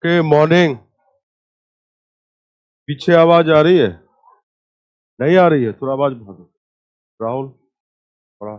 के मॉर्निंग। पीछे आवाज आ रही है? नहीं आ रही है? थोड़ा आवाज बढ़ा दो। राहुल, थोड़ा।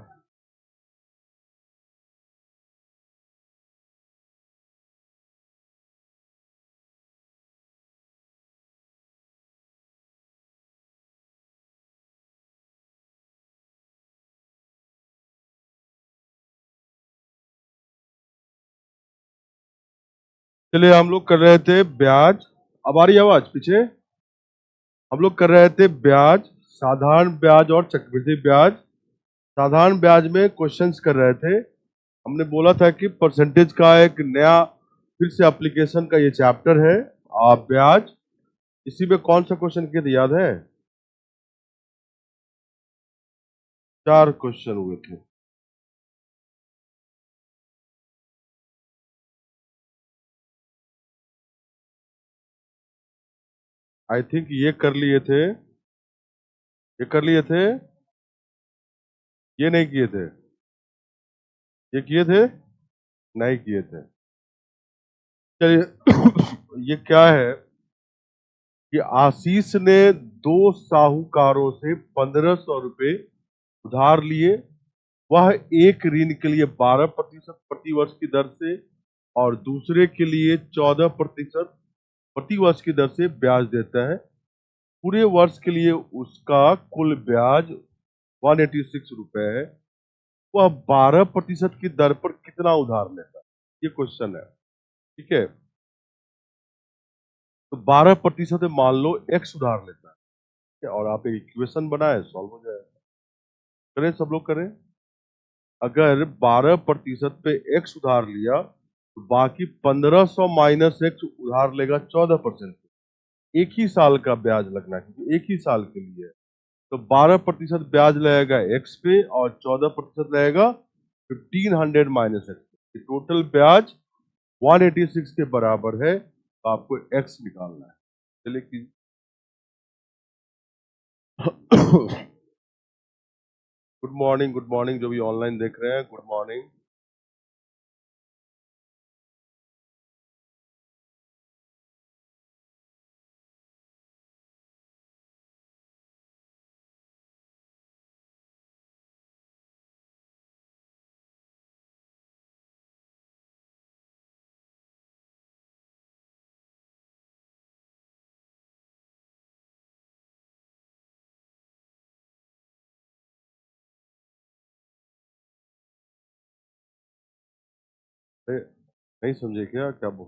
चलिए, हम लोग कर रहे थे ब्याज। अब आ रही है आवाज पीछे? हम लोग कर रहे थे ब्याज, साधारण ब्याज और चक्रवृद्धि ब्याज। साधारण ब्याज में क्वेश्चंस कर रहे थे। हमने बोला था कि परसेंटेज का एक नया फिर से एप्लीकेशन का ये चैप्टर है। ब्याज, इसी में कौन सा क्वेश्चन किए थे याद है? 4 क्वेश्चन हुए थे। आई थिंक ये कर लिए थे, ये कर लिए थे, ये नहीं किए थे। ये किए थे? नहीं किए थे। चलिए ये क्या है कि आशीष ने 2 साहूकारों से 1500 रुपए उधार लिए। वह एक ऋण के लिए 12% प्रतिवर्ष की दर से और दूसरे के लिए 14% प्रतिवर्ष की दर से ब्याज देता है। पूरे वर्ष के लिए उसका कुल ब्याज 186 रुपए है। वह 12% की दर पर कितना उधार लेता है? ये क्वेश्चन है। ठीक है, तो 12% मान लो एक्स उधार लेता है और आप एक इक्वेशन बनाए, सॉल्व हो जाएगा। करें, सब लोग करें। अगर 12% पे एक्स उधार लिया तो बाकी 1500 माइनस एक्स उधार लेगा 14%। एक ही साल का ब्याज लगना है क्योंकि एक ही साल के लिए है। तो 12% ब्याज लगेगा एक्स पे और 14% लगेगा 1500 माइनस एक्स। टोटल ब्याज 186 के बराबर है, तो आपको एक्स निकालना है। चलिए कि गुड मॉर्निंग जो भी ऑनलाइन देख रहे हैं, गुड मॉर्निंग। नहीं समझे क्या? क्या बोल?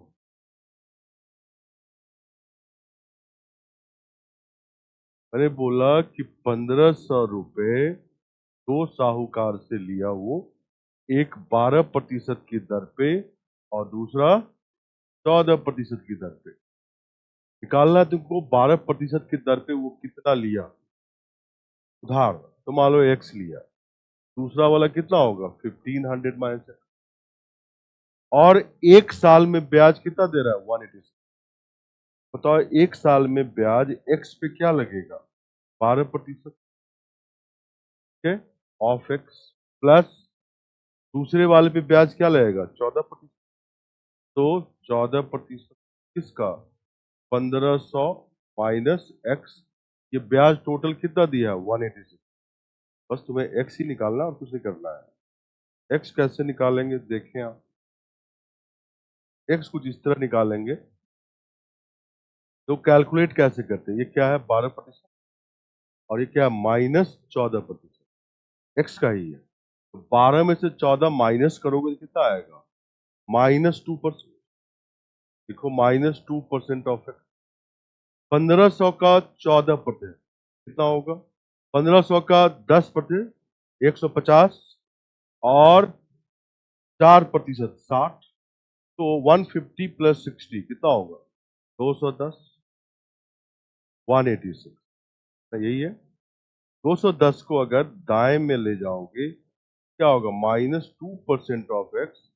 अरे बोला कि 1500 रुपए 2 साहूकार से लिया, वो एक 12% की दर पे और दूसरा 14% की दर पे। निकालना है तुमको 12% की दर पे वो कितना लिया उधार। तो मान लो एक्स लिया, दूसरा वाला कितना होगा 1500 माइनस। और एक साल में ब्याज कितना दे रहा है 186। बताओ एक साल में ब्याज एक्स पे क्या लगेगा? 12%। ठीक है, ऑफ एक्स प्लस दूसरे वाले पे ब्याज क्या लगेगा 14%। तो 14% किसका? 1500 माइनस एक्स। ये ब्याज टोटल कितना दिया है 186। बस तुम्हें एक्स ही निकालना और कुछ नहीं करना है। एक्स कैसे निकालेंगे देखें आप। एक्स कुछ इस तरह निकालेंगे। तो कैलकुलेट कैसे करते हैं? ये क्या है 12% और ये क्या है -14%। एक्स का ही है। तो 12 में से 14 माइनस करोगे तो कितना आएगा? -2%। देखो -2% ऑफ एक्स। 1500 का 14% कितना होगा? 1500 का 10% 150 और 4% 60। तो 150 प्लस 60 कितना होगा? 210। 186, यही है। 210 को अगर दाएं में ले जाओगे क्या होगा? -2% ऑफ एक्स।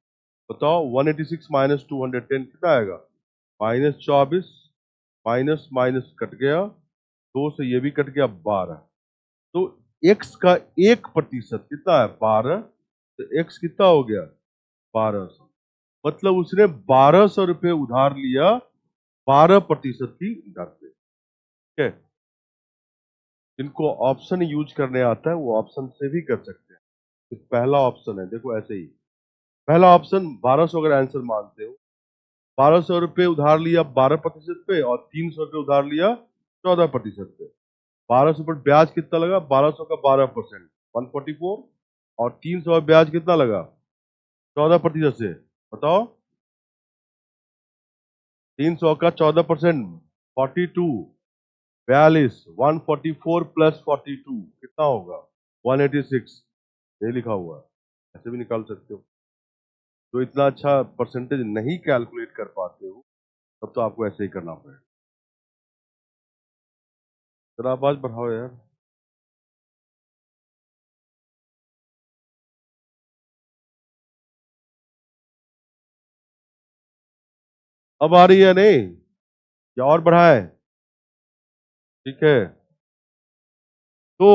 बताओ 186 माइनस 210 कितना आएगा? -24। माइनस माइनस कट गया, 2 से ये भी कट गया 12। तो एक्स का 1% कितना है 12। तो एक्स कितना हो गया 1200। मतलब उसने 1200 रुपये उधार लिया 12% की दर पे। ठीक है, जिनको ऑप्शन यूज करने आता है वो ऑप्शन से भी कर सकते हैं। तो पहला ऑप्शन है, देखो ऐसे ही, पहला ऑप्शन 1200 अगर आंसर मानते हो, 1200 रुपये उधार लिया 12% पे और 300 रुपये उधार लिया 14% पे। 1200 पर ब्याज कितना लगा? 1200 का 12%, 144। और 300 का ब्याज कितना लगा? 14% से। बताओ, 300 का 14%, 42, 42, 144 प्लस 42 कितना होगा? 186। ये लिखा हुआ है, ऐसे भी निकाल सकते हो। तो इतना अच्छा परसेंटेज नहीं कैलकुलेट कर पाते हो, तब तो आपको ऐसे ही करना पड़ेगा। जरा आवाज बढ़ाओ यार। अब आ रही है नहीं, या और बढ़ाए? ठीक है, तो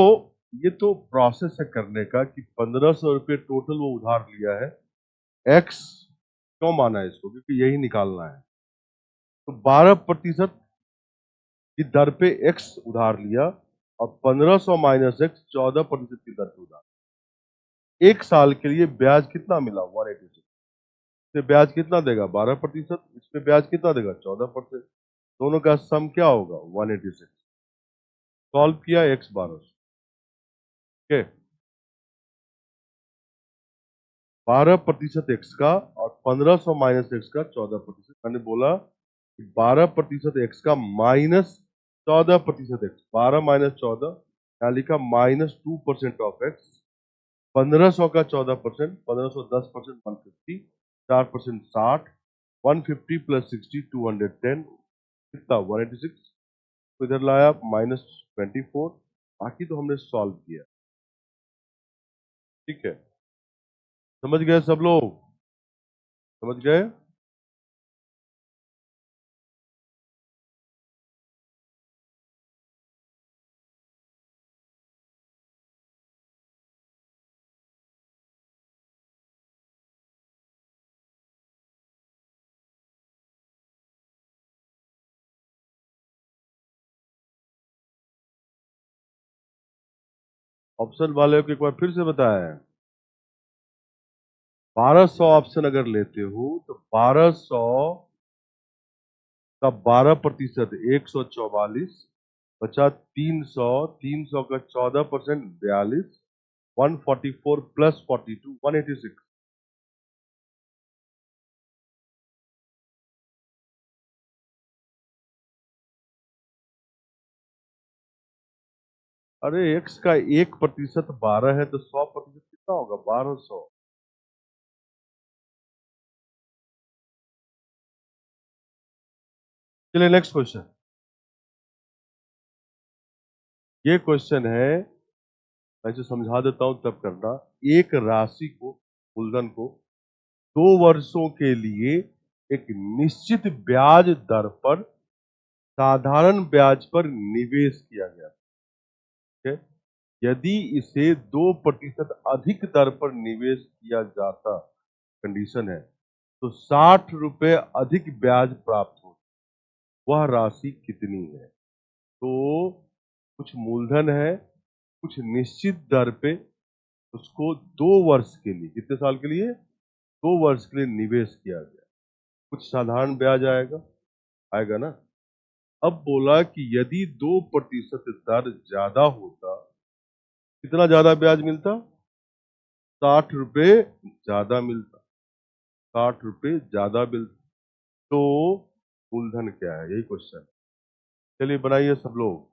ये तो प्रोसेस है करने का कि 1500 रुपये टोटल वो उधार लिया है। एक्स क्यों माना है इसको? क्योंकि यही निकालना है। तो 12% की दर पे एक्स उधार लिया और 1500 माइनस एक्स 14% की दर पे उधार। एक साल के लिए ब्याज कितना मिला? 186। इससे ब्याज कितना देगा? 12%। इसमें ब्याज कितना देगा? 14%। दोनों का सम क्या होगा? 186। सॉल्व किया, एक्स 1200। ठीक है, 12% एक्स का और 1500 माइनस एक्स का 14%। मैंने बोला कि 12% एक्स का माइनस 14% एक्स, 12 माइनस 14, यहाँ लिखा -2% ऑफ एक्स। 1500 का 14%, 1500 10%, 150, 4% 60, 150 प्लस 60 210, कितना? 186। तो इधर लाया -24। बाकी तो हमने सॉल्व किया। ठीक है, समझ गए सब लोग? समझ गए? ऑप्शन वाले को एक बार फिर से बताया है। 1200 ऑप्शन अगर लेते हो तो 1200 का 12%, 144, बचा 300, 300 का 14%, 42, 144 प्लस 42, 186। अरे एक्स का 1% 12 है, तो 100% कितना होगा? 1200। चलिए नेक्स्ट क्वेश्चन। ये क्वेश्चन है, मैं इसे समझा देता हूं तब करना। एक राशि को, मूलधन को 2 वर्षों के लिए एक निश्चित ब्याज दर पर साधारण ब्याज पर निवेश किया गया। ठीक है, यदि इसे 2% अधिक दर पर निवेश किया जाता, कंडीशन है, तो 60 रुपए अधिक ब्याज प्राप्त हो। वह राशि कितनी है? तो कुछ मूलधन है, कुछ निश्चित दर पे उसको 2 वर्ष के लिए, कितने साल के लिए? 2 वर्ष के लिए निवेश किया गया। कुछ साधारण ब्याज आएगा, आएगा ना। अब बोला कि यदि 2% दर ज्यादा होता, कितना ज्यादा ब्याज मिलता? 60 रुपए ज्यादा मिलता। 60 रुपए ज्यादा मिलता। तो मूलधन क्या है? यही क्वेश्चन। चलिए बनाइए सब लोग,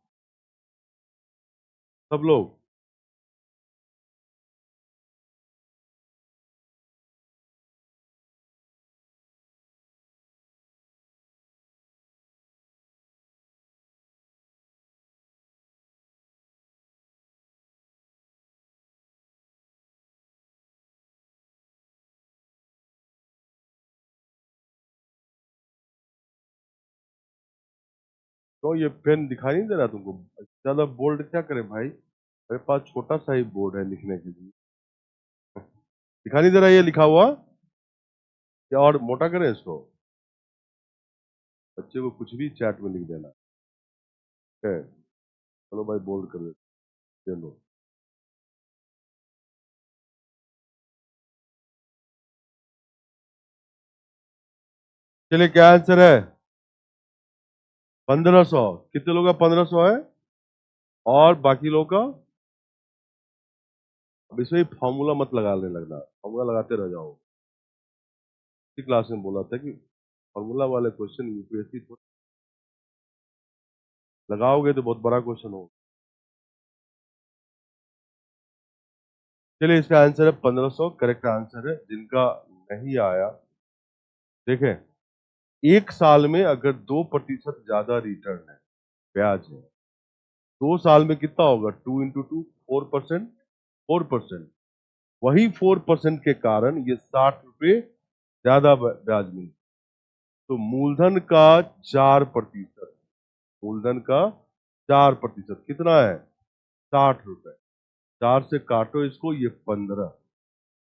सब लोग। तो ये पेन दिखाई नहीं दे रहा तुमको? ज्यादा बोल्ड क्या करे भाई, मेरे पास छोटा सा ही बोर्ड है लिखने के लिए। दिखाई नहीं दे रहा ये लिखा हुआ? या और मोटा करें इसको? बच्चे को कुछ भी चैट में लिख देना है। चलो भाई बोल्ड कर देते हैं। चलो चलिए, क्या आंसर है? 1500। कितने लोगों का 1500 है? और बाकी लोगों का? अब इसमें फॉर्मूला मत लगाने लगना, फॉर्मूला लगाते रह जाओ। इसी क्लास में बोला था कि फॉर्मूला वाले क्वेश्चन यूपीएससी को लगाओगे तो बहुत बड़ा क्वेश्चन हो। चलिए, इसका आंसर है 1500, करेक्ट आंसर है। जिनका नहीं आया, देखें, एक साल में अगर 2% ज्यादा रिटर्न है, ब्याज है, 2 साल में कितना होगा? 2 into 2, 4%। 4%। वही 4% के कारण ये 60 रुपये ज्यादा ब्याज मिलता। तो मूलधन का 4%, मूलधन का 4% कितना है? 60 रुपए। 4 से काटो इसको, ये 15।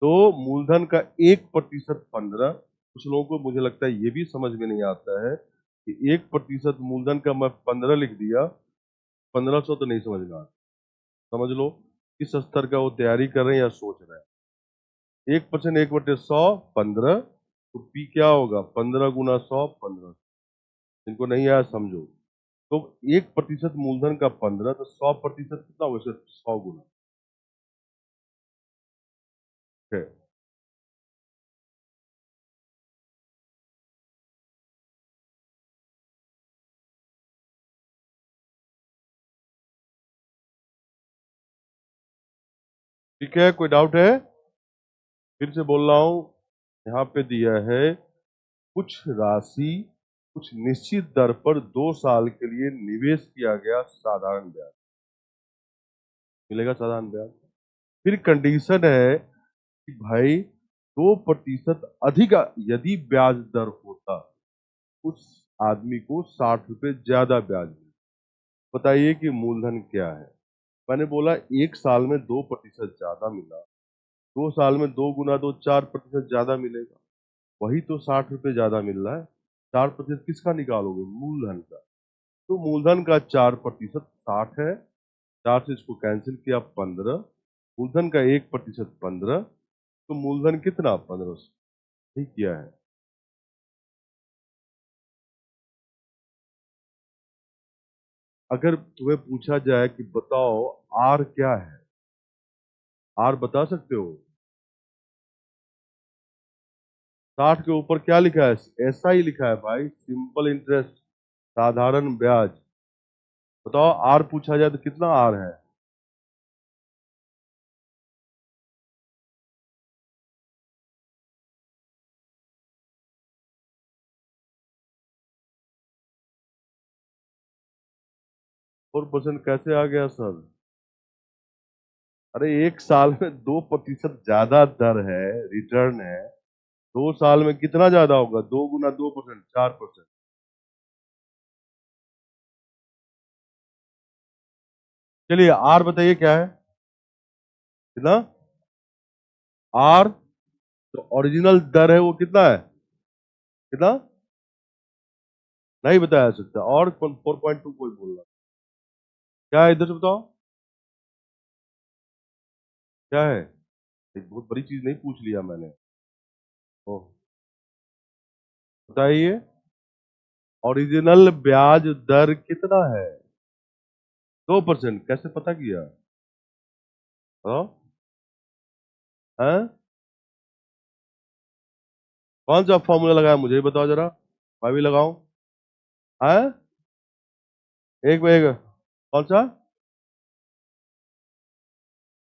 तो मूलधन का 1% 15। कुछ लोगों को मुझे लगता है ये भी समझ में नहीं आता है कि 1% मूलधन का मैं 15 लिख दिया, 1500 तो नहीं समझ में आता। समझ लो किस स्तर का वो तैयारी कर रहे हैं या सोच रहे हैं। 1%, 1/100, 15। तो पी क्या होगा? 15 × 100, 15। इनको नहीं आया समझो। तो 1% मूलधन का 15, तो 100% कितना होगा? 100 गुना है। ठीक है, कोई डाउट है? फिर से बोल रहा हूं, यहाँ पे दिया है कुछ राशि कुछ निश्चित दर पर 2 साल के लिए निवेश किया गया, साधारण ब्याज मिलेगा, साधारण ब्याज। फिर कंडीशन है कि भाई 2% अधिक यदि ब्याज दर होता, उस आदमी को 60 रुपए ज्यादा ब्याज मिले। बताइए कि मूलधन क्या है? मैंने बोला 1 साल में 2% ज्यादा मिला, 2 साल में 2 गुना 2, 4% ज्यादा मिलेगा। वही तो 60 रुपए ज्यादा मिल रहा है। 4% किसका निकालोगे? मूलधन का। तो मूलधन का 4% 60 है। 4 से इसको कैंसिल किया, 15। मूलधन का 1% 15। तो मूलधन कितना? 1500। ठीक किया है। अगर तुम्हें पूछा जाए कि बताओ आर क्या है, आर बता सकते हो? 60 के ऊपर क्या लिखा है? ऐसा ही लिखा है भाई, सिंपल इंटरेस्ट, साधारण ब्याज। बताओ आर पूछा जाए तो कितना आर है? 4% कैसे आ गया सर? अरे 1 साल में 2% ज्यादा दर है, रिटर्न है। 2 साल में कितना ज्यादा होगा? 2 गुना 2%, 4%। चलिए, आर बताइए क्या है? कितना? आर तो ओरिजिनल दर है, वो कितना है? कितना? नहीं बताया जा सकता। और 4.2 कोई बोल रहा? क्या है? इधर से बताओ क्या है। एक बहुत बड़ी चीज नहीं पूछ लिया मैंने? ओह, बताइए ओरिजिनल ब्याज दर कितना है? 2%। कैसे पता किया? हाँ? हैं? कौन सा फॉर्मूला लगाया मुझे ही बताओ जरा, मैं भी लगाऊं। हैं? एक में एक। कौन सा?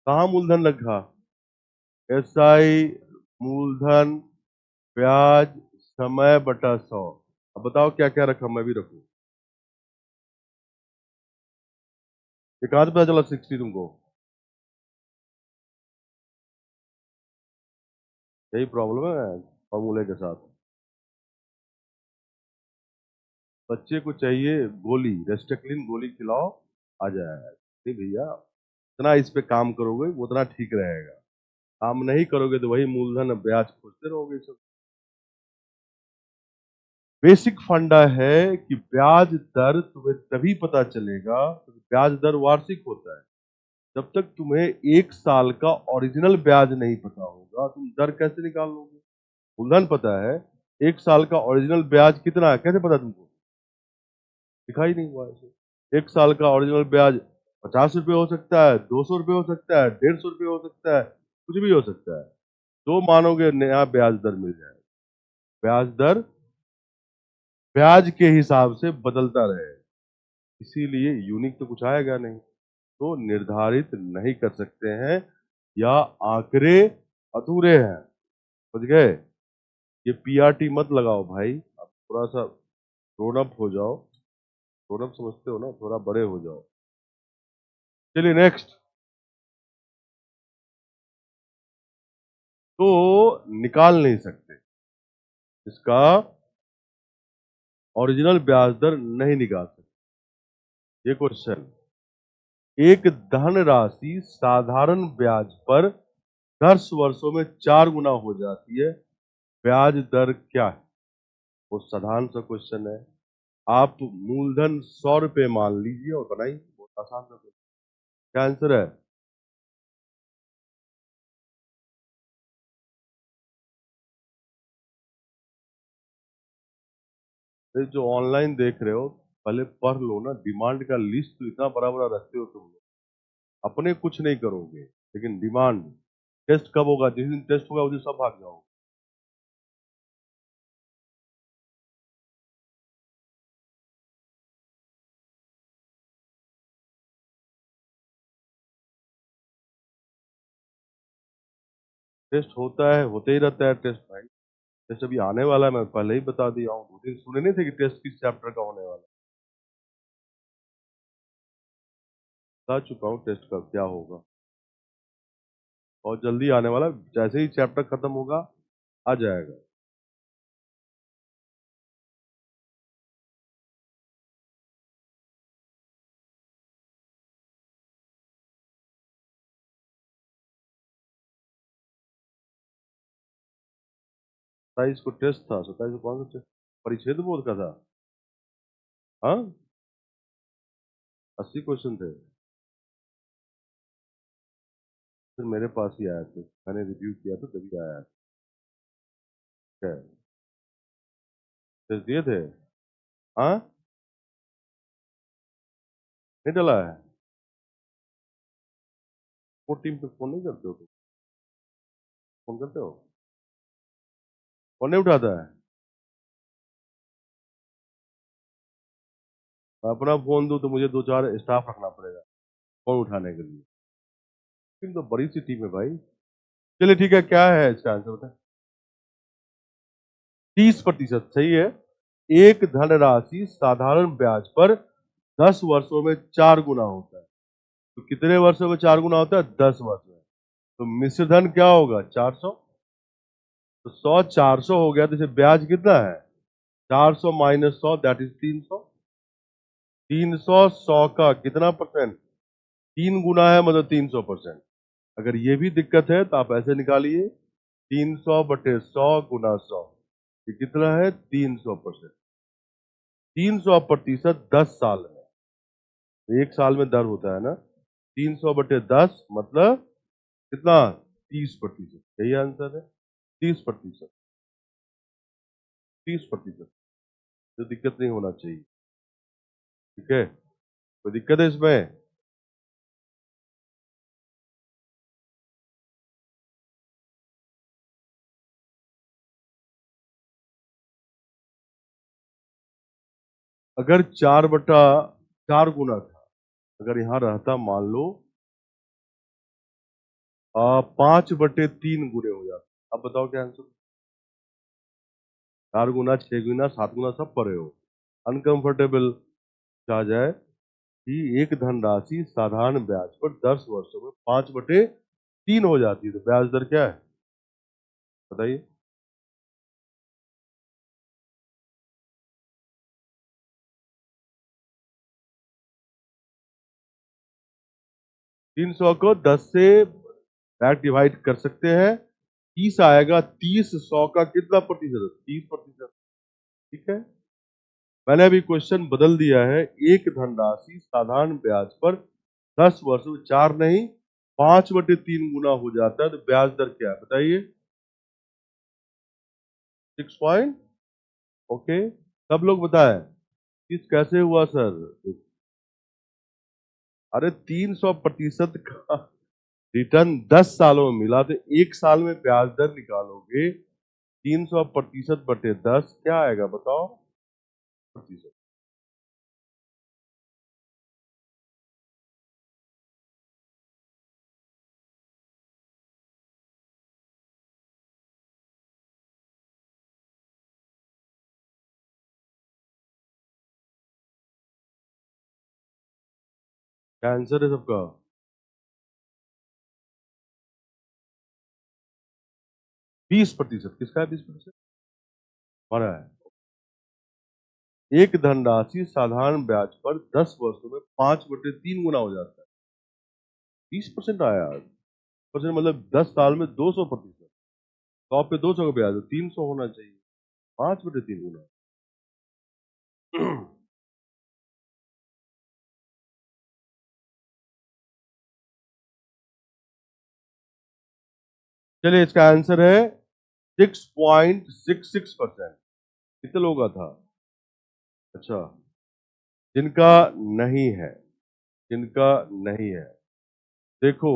कहाँ मूलधन लगा? एसआई, मूलधन, ब्याज, समय बटा 100। अब बताओ क्या क्या रखा, मैं भी रखूं। ये कहां से पता चला 60 तुमको? यही प्रॉब्लम है फॉर्मूले के साथ। बच्चे को चाहिए गोली, रेस्टेक्लिन गोली खिलाओ, आ जाएगा। नहीं भैया, जितना इस पे काम करोगे वो उतना ठीक रहेगा। काम नहीं करोगे तो वही मूलधन ब्याज खोजते रहोगे सब। बेसिक फंडा है कि ब्याज दर तुम्हें तभी पता चलेगा, तो ब्याज दर वार्षिक होता है। जब तक तुम्हें एक साल का ओरिजिनल ब्याज नहीं पता होगा, तुम दर कैसे निकाल लोगे? मूलधन पता है, एक साल का ओरिजिनल ब्याज कितना है कैसे पता तुमको? दिखाई नहीं हुआ ऐसे। एक साल का ओरिजिनल ब्याज 50 रुपये हो सकता है, 200 रुपये हो सकता है, 150 रुपये हो सकता है, कुछ भी हो सकता है। तो मानोगे नया ब्याज दर मिल जाएगा। ब्याज दर ब्याज के हिसाब से बदलता रहे, इसीलिए यूनिक तो कुछ आएगा नहीं, तो निर्धारित नहीं कर सकते हैं, या आंकड़े अधूरे हैं। समझ गए? ये पीआरटी मत लगाओ भाई, अब थोड़ा सा ग्रोन अप हो जाओ। ग्रोन अप समझते हो ना, थोड़ा बड़े हो जाओ। चलिए नेक्स्ट। तो निकाल नहीं सकते, इसका ओरिजिनल ब्याज दर नहीं निकाल सकते। ये क्वेश्चन, एक धनराशि साधारण ब्याज पर 10 वर्षों में 4 गुना हो जाती है, ब्याज दर क्या है? वो साधारण सा क्वेश्चन है। आप मूलधन 100 रुपये मान लीजिए और बनाइए, बहुत आसान सा क्वेश्चन। क्या आंसर है? ये जो ऑनलाइन देख रहे हो, पहले पढ़ लो ना। डिमांड का लिस्ट तो इतना बड़ा बड़ा रखते हो तुम लोग, अपने कुछ नहीं करोगे, लेकिन डिमांड। टेस्ट कब होगा? जिस दिन टेस्ट होगा उस दिन सब भाग जाओगे। टेस्ट होता है, होते ही रहता है टेस्ट भाई। टेस्ट अभी आने वाला है, मैं पहले ही बता दिया हूँ। 2 दिन सुने नहीं थे कि टेस्ट किस चैप्टर का होने वाला है? बता चुका हूँ टेस्ट का क्या होगा, और जल्दी आने वाला है। जैसे ही चैप्टर खत्म होगा आ जाएगा। सत्ताईस को टेस्ट था, 27 को कौन सा टेस्ट? परिच्छेद बोध का था। हाँ, 80 क्वेश्चन थे। फिर मेरे पास ही आया थे, मैंने रिव्यू किया था तभी आया है। टेस्ट दिए थे? हाँ, नहीं डला है। वो टीम पे फोन नहीं करते हो तुम? फोन करते हो? फोन नहीं उठाता है? अपना फोन दो तो मुझे 2-4 स्टाफ रखना पड़ेगा फोन उठाने के लिए। टीम तो बड़ी सी टीम है भाई। चलिए ठीक है, क्या है इसका आंसर बताएं। 30% सही है। एक धनराशि साधारण ब्याज पर 10 वर्षों में 4 गुना होता है। तो कितने वर्षों में 4 गुना होता है? 10 वर्ष में। तो मिश्र धन क्या होगा? 400। तो 100 400 हो गया, तो इसे ब्याज कितना है? 400 माइनस 100 दैट इज 300। 300 100 का कितना परसेंट? 3 गुना है, मतलब 300%। अगर ये भी दिक्कत है तो आप ऐसे निकालिए, 300/100 गुना 100, ये कितना है? 300%। 300% 10 साल में, एक साल में दर होता है ना। 300/10 मतलब कितना? 30%। यही आंसर है, 30%। 30%, तो दिक्कत नहीं होना चाहिए। ठीक है, कोई दिक्कत है इसमें? अगर 4/4 था, अगर यहाँ रहता मान लो 5/3 गुने हो जाता, अब बताओ क्या आंसर? 4 गुना, 6 गुना, 7 गुना सब पढ़े हो, अनकंफर्टेबल आ जाए कि एक धनराशि साधारण ब्याज पर 10 वर्षों में 5/3 हो जाती है, तो ब्याज दर क्या है बताइए? 300 को 10 से बैक डिवाइड कर सकते हैं, 30 आएगा। 30 100 का कितना प्रतिशत? 30%। ठीक है, मैंने अभी क्वेश्चन बदल दिया है। एक धनराशि साधारण ब्याज पर 10 वर्ष में 4 नहीं 5/3 गुना हो जाता है, तो ब्याज दर क्या है बताइए? 6 पॉइंट। ओके, सब लोग बताएं किस कैसे हुआ सर? अरे 300% का रिटर्न 10 सालों में मिला, तो एक साल में ब्याज दर निकालोगे 300% बटे 10 क्या आएगा बताओ? प्रतिशत। क्या आंसर है सबका? 20%। किसका है 20%? हमारा है। एक धनराशि साधारण ब्याज पर 10 वर्षों में 5/3 गुना हो जाता है। 20% आया। परसेंट मतलब 10 साल में 200%। 100 पे 200 का ब्याज, तो 300 होना चाहिए। 5/3 गुना। चलिए, इसका आंसर है 6.66%। कितने लोगों का था? अच्छा, जिनका नहीं है, जिनका नहीं है, देखो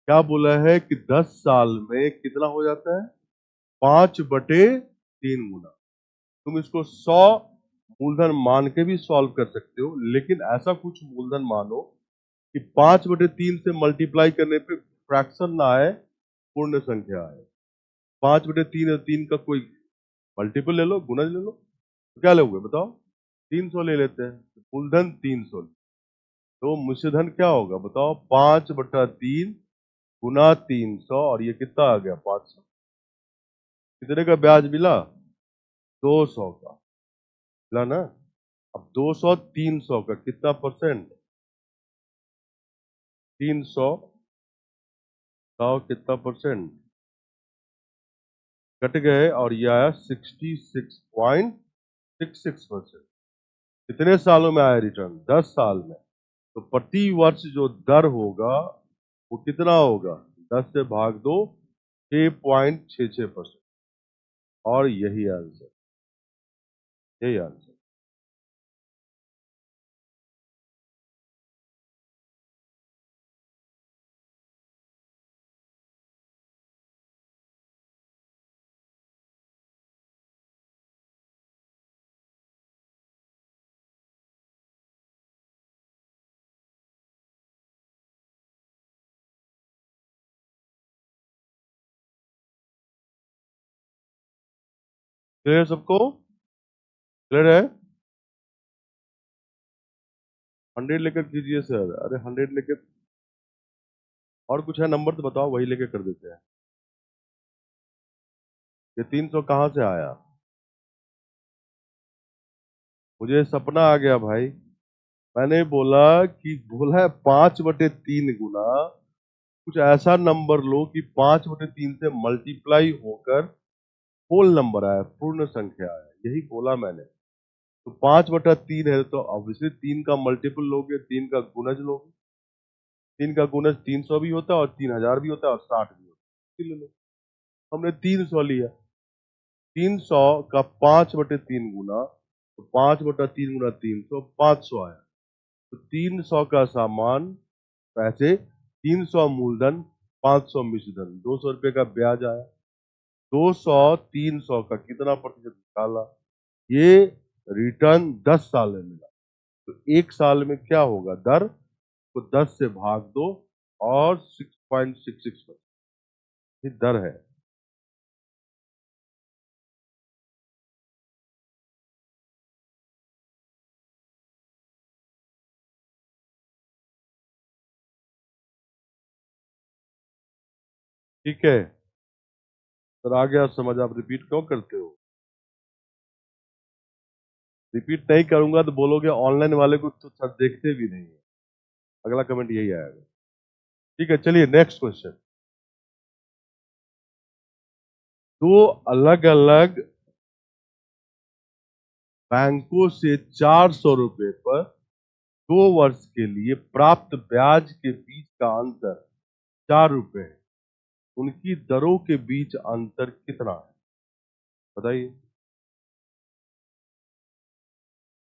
क्या बोला है कि 10 साल में कितना हो जाता है? 5/3 गुना। तुम इसको 100 मूलधन मान के भी सॉल्व कर सकते हो, लेकिन ऐसा कुछ मूलधन मानो कि 5/3 से मल्टीप्लाई करने पे फ्रैक्शन ना आए, पूर्ण संख्या आए। 5/3 और 3 का कोई मल्टीपल ले लो, गुणज ले लो, तो क्या लोगे बताओ? 300 ले लेते हैं, मूलधन 300। तो मुश्धन क्या होगा बताओ? 5/3 गुना 300, और ये कितना आ गया? 500। कितने का ब्याज मिला? 200 का मिला ना। अब 200 300 का कितना परसेंट? 300 बताओ कितना परसेंट? कट गए, और ये आया 66.66%। कितने सालों में आया रिटर्न? 10 साल में। तो प्रति वर्ष जो दर होगा वो कितना होगा? 10 से भाग दो, 6.66%। और यही आंसर, यही आंसर। क्लियर सबको? क्लियर है? 100 लेकर कीजिए सर। अरे 100 लेकर, और कुछ है नंबर तो बताओ, वही लेके कर देते हैं। ये 300 कहाँ से आया? मुझे सपना आ गया भाई। मैंने बोला कि बोला है 5/3 गुना। कुछ ऐसा नंबर लो कि 5/3 से मल्टीप्लाई होकर होल नंबर आया, पूर्ण संख्या आया, यही बोला मैंने। तो 5/3 है, तो ऑब्वियसली 3 का मल्टीपल लोगे, 3 का गुणज लोगे। 3 का गुणज 300 भी होता है, और 3000 भी होता है, और 60 भी होता है। ले लो, हमने 300 लिया। 300 का 5/3 गुना, तो 5/3 गुना 300, 500 आया। तो 300 का सामान, पैसे, 300 मूलधन, 500 मिश्रधन, 200 रुपये का ब्याज आया। 200 300 का कितना प्रतिशत निकाला? ये रिटर्न 10 साल में मिला। तो एक साल में क्या होगा दर? तो 10 से भाग दो, और 6.66% ये दर है। ठीक है सर, आ गया समझ। आप रिपीट क्यों करते हो? रिपीट नहीं करूंगा तो बोलोगे ऑनलाइन वाले को तो सर देखते भी नहीं है। अगला कमेंट यही आएगा। ठीक है, चलिए नेक्स्ट क्वेश्चन। दो अलग अलग बैंकों से 400 रुपए पर 2 वर्ष के लिए प्राप्त ब्याज के बीच का अंतर 4 रुपए है। उनकी दरों के बीच अंतर कितना है बताइए।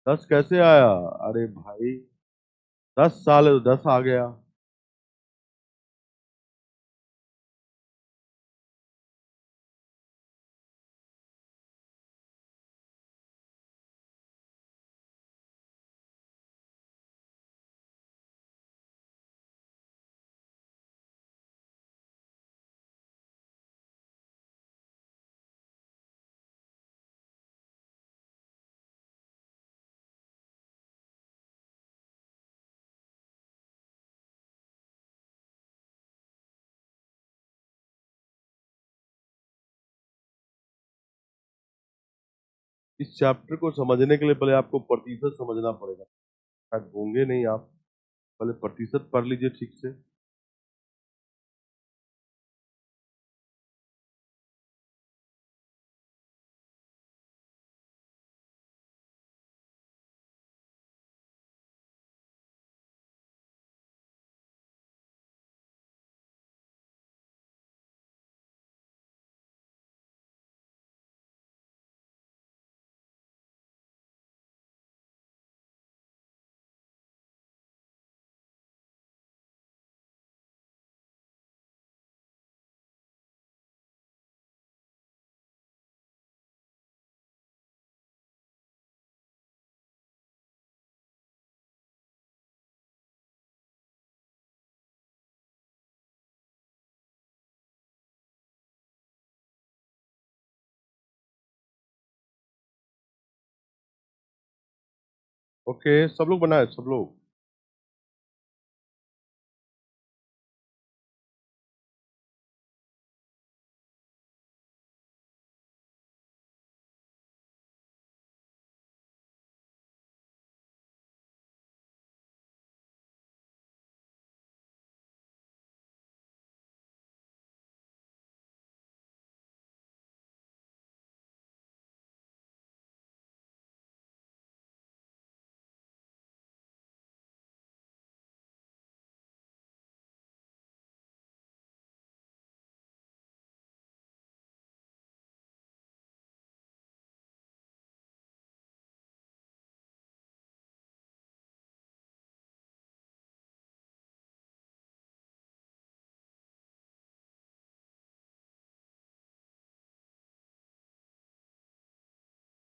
10 कैसे आया? अरे भाई 10 साल है तो 10 आ गया। इस चैप्टर को समझने के लिए पहले आपको प्रतिशत समझना पड़ेगा। शायद होंगे नहीं आप, पहले प्रतिशत पढ़ लीजिए ठीक से। ओके, सब लोग बनाए, सब लोग।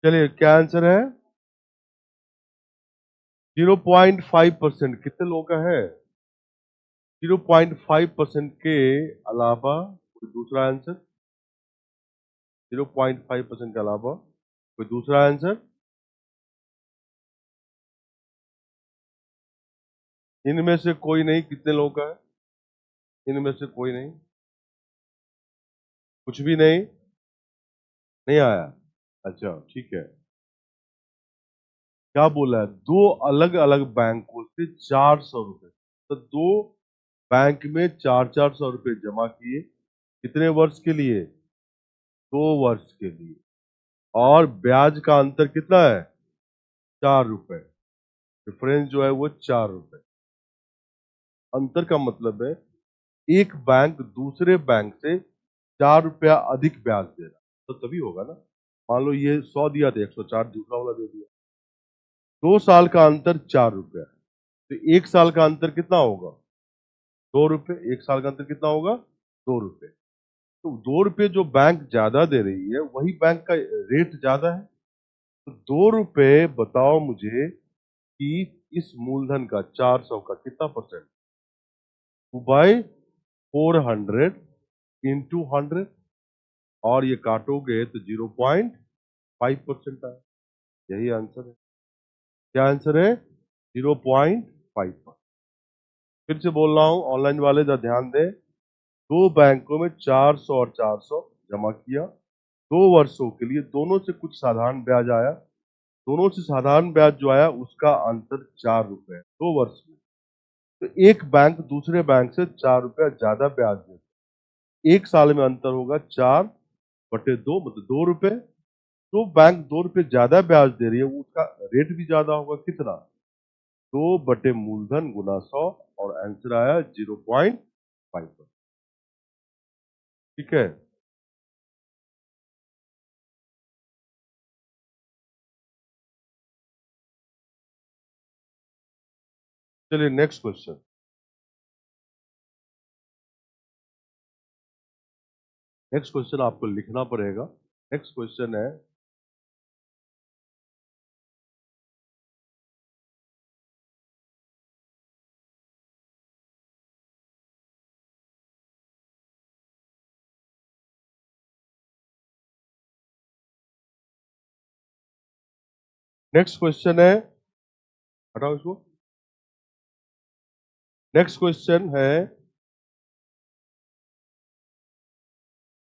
चलिए, क्या आंसर है? 0.5%। कितने लोगों का है? 0.5% के अलावा कोई दूसरा आंसर? 0.5% के अलावा कोई दूसरा आंसर? इनमें से कोई नहीं। कितने लोगों का है? इनमें से कोई नहीं, कुछ भी नहीं, नहीं आया। अच्छा ठीक है। क्या बोला है? दो अलग अलग बैंकों से 400 रुपए, तो दो बैंक में 400 रुपए जमा किए। कितने वर्ष के लिए? 2 वर्ष के लिए। और ब्याज का अंतर कितना है? 4 रुपए। डिफरेंस जो है वो 4 रुपए। अंतर का मतलब है एक बैंक दूसरे बैंक से 4 रुपया अधिक ब्याज दे रहा, तो तभी होगा ना। मान लो ये 100 दिया था, 104 दूसरा वाला दे दिया। 2 साल का अंतर 4 रुपया, तो 1 साल का अंतर कितना होगा? 2 रुपए। 1 साल का अंतर कितना होगा? 2 रुपए। तो 2 रुपए जो बैंक ज्यादा दे रही है वही बैंक का रेट ज्यादा है। तो 2 रुपए बताओ मुझे कि इस मूलधन का 400 का कितना परसेंट? 2/400 इंटू 100। और ये काटोगे तो 0.5% आए। यही आंसर है। क्या आंसर है? 0.5। फिर से बोल रहा हूं, ऑनलाइन वाले जरा ध्यान दें। दो बैंकों में 400 और 400 जमा किया, 2 वर्षों के लिए दोनों से कुछ साधारण ब्याज आया। दोनों से साधारण ब्याज जो आया उसका अंतर 4 रुपए है 2 वर्ष में। तो एक बैंक दूसरे बैंक से 4 रुपया ज्यादा ब्याज देता है। 1 साल में अंतर होगा 4/2, मतलब 2 रुपए। तो बैंक 2 रुपए ज्यादा ब्याज दे रही है, वो उसका रेट भी ज्यादा होगा। कितना? 2 बटे मूलधन गुना 100, और आंसर आया 0.5। ठीक है। चलिए नेक्स्ट क्वेश्चन। नेक्स्ट क्वेश्चन आपको लिखना पड़ेगा। नेक्स्ट क्वेश्चन है, नेक्स्ट क्वेश्चन है, हटाओ इसको। नेक्स्ट क्वेश्चन है,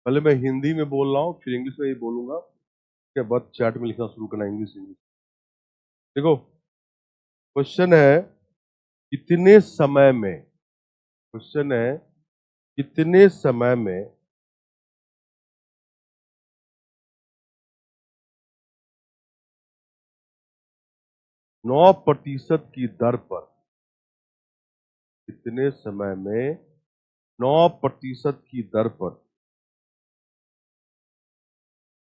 पहले मैं हिंदी में बोल रहा हूँ, फिर इंग्लिश में ही बोलूंगा। उसके बाद चैट में लिखना शुरू करना, इंग्लिश इंग्लिश। देखो, क्वेश्चन है कितने समय में, क्वेश्चन है कितने समय में 9% की दर पर, कितने समय में 9% की दर पर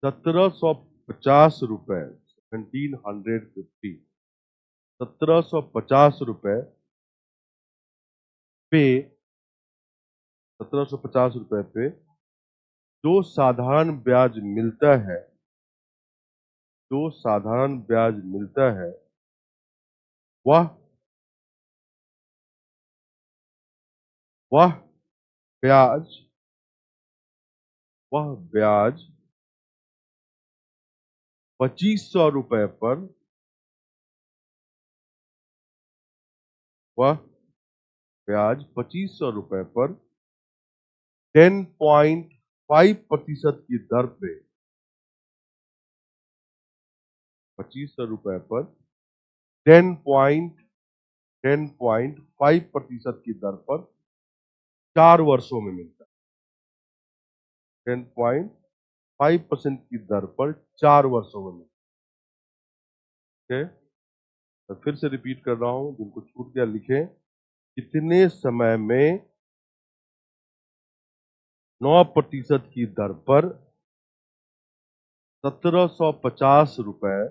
1750 रुपए, 1750, 1750 रुपए पे, 1750 रुपए पे जो साधारण ब्याज मिलता है, जो साधारण ब्याज मिलता है, वह वह ब्याज वह ब्याज 2500 रुपए पर, वह ब्याज 2500 रुपए पर 10.5% की दर पे, 2500 रुपए पर 10.5% की दर पर 4 वर्षों में मिलता है। 10.5% की दर पर 4 वर्षों में मिलता है। ठीक है? तो फिर से रिपीट कर रहा हूं, जिनको छूट गया लिखें। कितने समय में 9% की दर पर 1750 रुपए,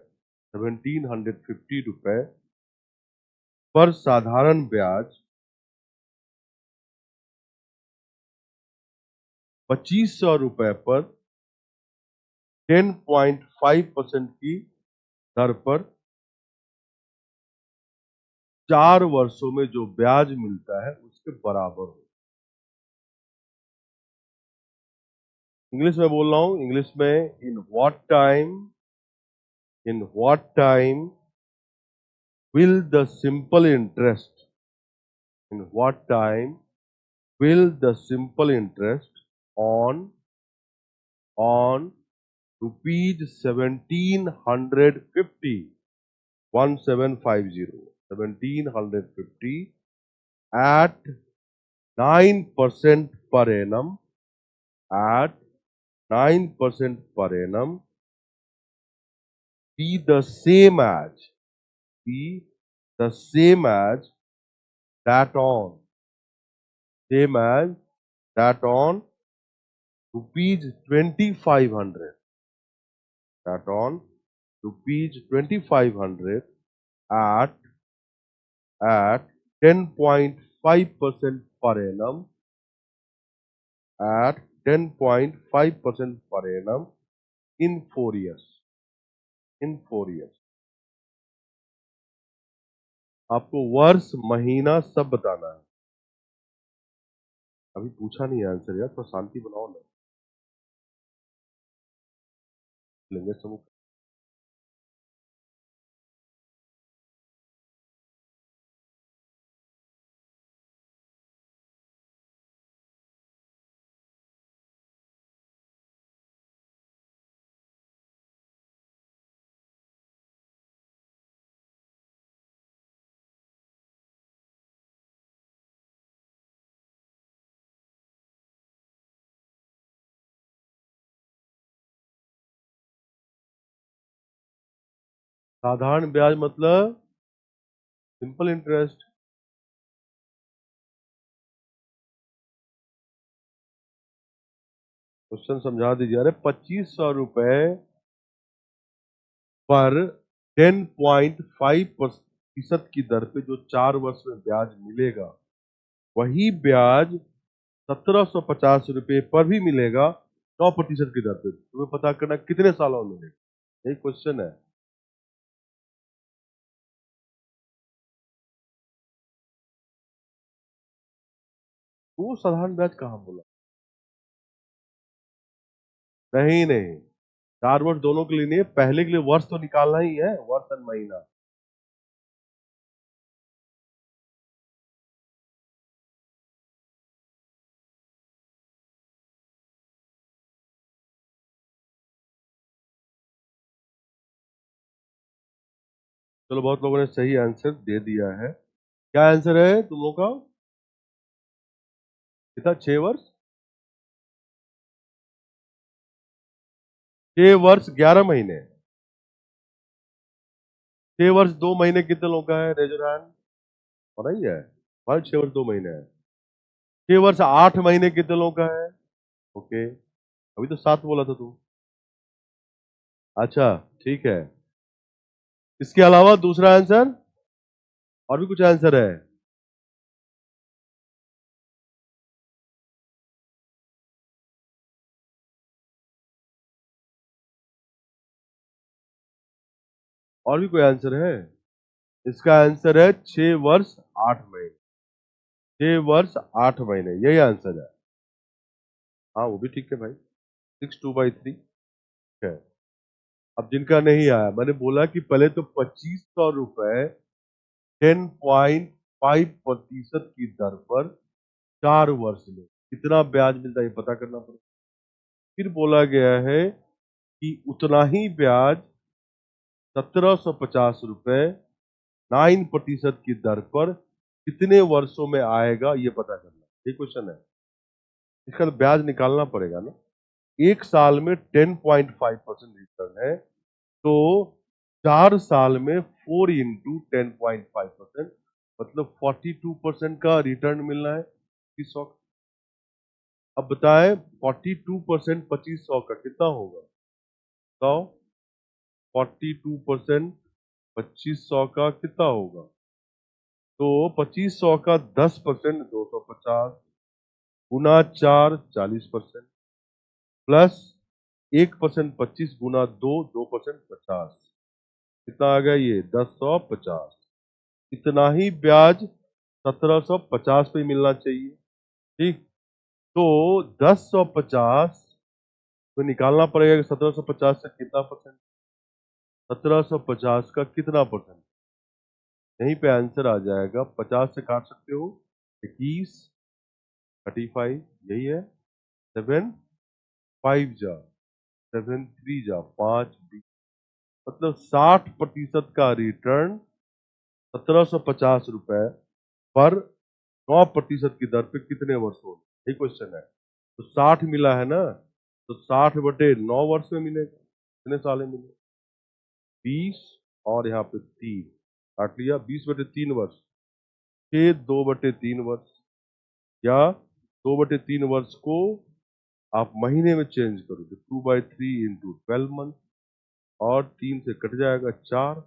1750 रुपए पर साधारण ब्याज 2500 रुपए पर 10.5% की दर पर 4 वर्षों में जो ब्याज मिलता है उसके बराबर हो। इंग्लिश में बोल रहा हूं, इंग्लिश में, in what time will the simple interest in what time will the simple interest on rupees 1750, 1750 at 9% per annum, at 9% per annum be the same as, be the same as that on, same as that on rupees 2500, that on rupees 2500 at 10.5% per annum, at 10.5% per annum in 4 years, in 4 years। आपको वर्ष महीना सब बताना है। अभी पूछा नहीं है आंसर यार, तो शांति बनाओ ना, लेंगे सब। साधारण ब्याज मतलब सिंपल इंटरेस्ट। क्वेश्चन समझा दीजिए। अरे 2500 रुपए पर 10.5% की दर पे जो 4 वर्ष में ब्याज मिलेगा, वही ब्याज 1750 रुपए पर भी मिलेगा 9% की दर पे। तुम्हें पता करना कितने सालों में मिलेगा, यही क्वेश्चन है। वो साधारण ब्याज कहाँ बोला? नहीं नहीं, 4 वर्ष दोनों के लिए नहीं है, पहले के लिए वर्ष तो निकालना ही है, वर्ष और महीना। चलो, बहुत लोगों ने सही आंसर दे दिया है। क्या आंसर है तुम लोगों का? कितना, 6 वर्ष? 6 वर्ष 11 महीने। 6 वर्ष 2 महीने कितने लोगों का है? Raise your hand. और नहीं है भाई, 6 वर्ष 2 महीने है। 6 वर्ष 8 महीने कितने लोगों का है? ओके, अभी तो 7 बोला था तू। अच्छा, ठीक है। इसके अलावा दूसरा आंसर, और भी कुछ आंसर है? और भी कोई आंसर है? इसका आंसर है 6 वर्ष 8 महीने। 6 वर्ष 8 महीने, यही आंसर है। हाँ, वो भी ठीक है भाई। 6/2/3 है। अब जिनका नहीं आया, मैंने बोला कि पहले तो 2500 रुपए 10.5% की दर पर 4 वर्ष में कितना ब्याज मिलता है, ये पता करना पड़ेगा। फिर बोला गया है कि उतना ही ब्याज 1750 रुपए 9% की दर पर कितने वर्षों में आएगा, ये पता करना। ये क्वेश्चन है। इसका तो ब्याज निकालना पड़ेगा ना। एक साल में 10.5% रिटर्न है, तो 4 साल में 4 × 10.5%, मतलब 42% का रिटर्न मिलना है 2500। अब बताएं, 42% 2500 का कितना होगा, बताओ। 42% 2500 का कितना होगा? तो 2500 का 10% 250, गुना 4 40%, प्लस 1% 25 × 2 2% 50। कितना आ गया ये? 1050। इतना ही ब्याज 1750 पे मिलना चाहिए। ठीक, तो 1050 तो निकालना पड़ेगा कि 1750 से कितना परसेंट। 1750 का कितना परसेंट? यहीं पे आंसर आ जाएगा। 50 से काट सकते हो, 21, 35, यही है। 7 5 जा 7 3 जा 5 20, मतलब 60% का रिटर्न 1750 रुपए पर 9% की दर पे कितने वर्ष हो? यही क्वेश्चन है। तो 60 मिला है ना, तो 60/9 वर्ष में मिलेगा। कितने साल में मिलेगा? 20, और यहाँ पे 3 काट लिया, 20/3 वर्ष। फिर 2/3 वर्ष, या 2/3 वर्ष को आप महीने में चेंज करो तो 2/3 × 12 मंथ, और 3 से कट जाएगा 4।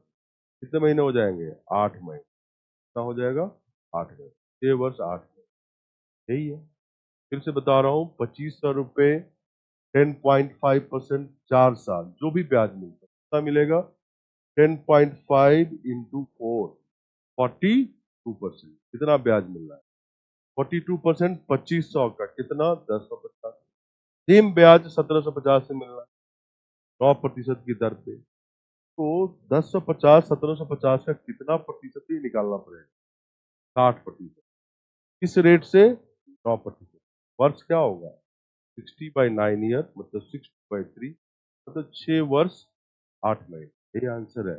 कितने महीने हो जाएंगे? 8 महीने। कितना हो जाएगा? 8 महीने। 6 वर्ष 8 महीने, यही है। फिर से बता रहा हूँ, 2500 रुपए 10.5% 4 साल, जो भी ब्याज मिलता है कितना मिलेगा? 10.5 × 4 42%। कितना ब्याज मिल रहा है? 42% 2500 का कितना? 1050। सेम ब्याज 1750 से मिल रहा है 9% की दर पे। तो 1050 1750 का कितना प्रतिशत ही निकालना पड़ेगा? 60%। किस रेट से? 9%। वर्ष क्या होगा? 60/9 ईयर, मतलब 6/3, मतलब 6 वर्ष 8 महीने। ये आंसर है।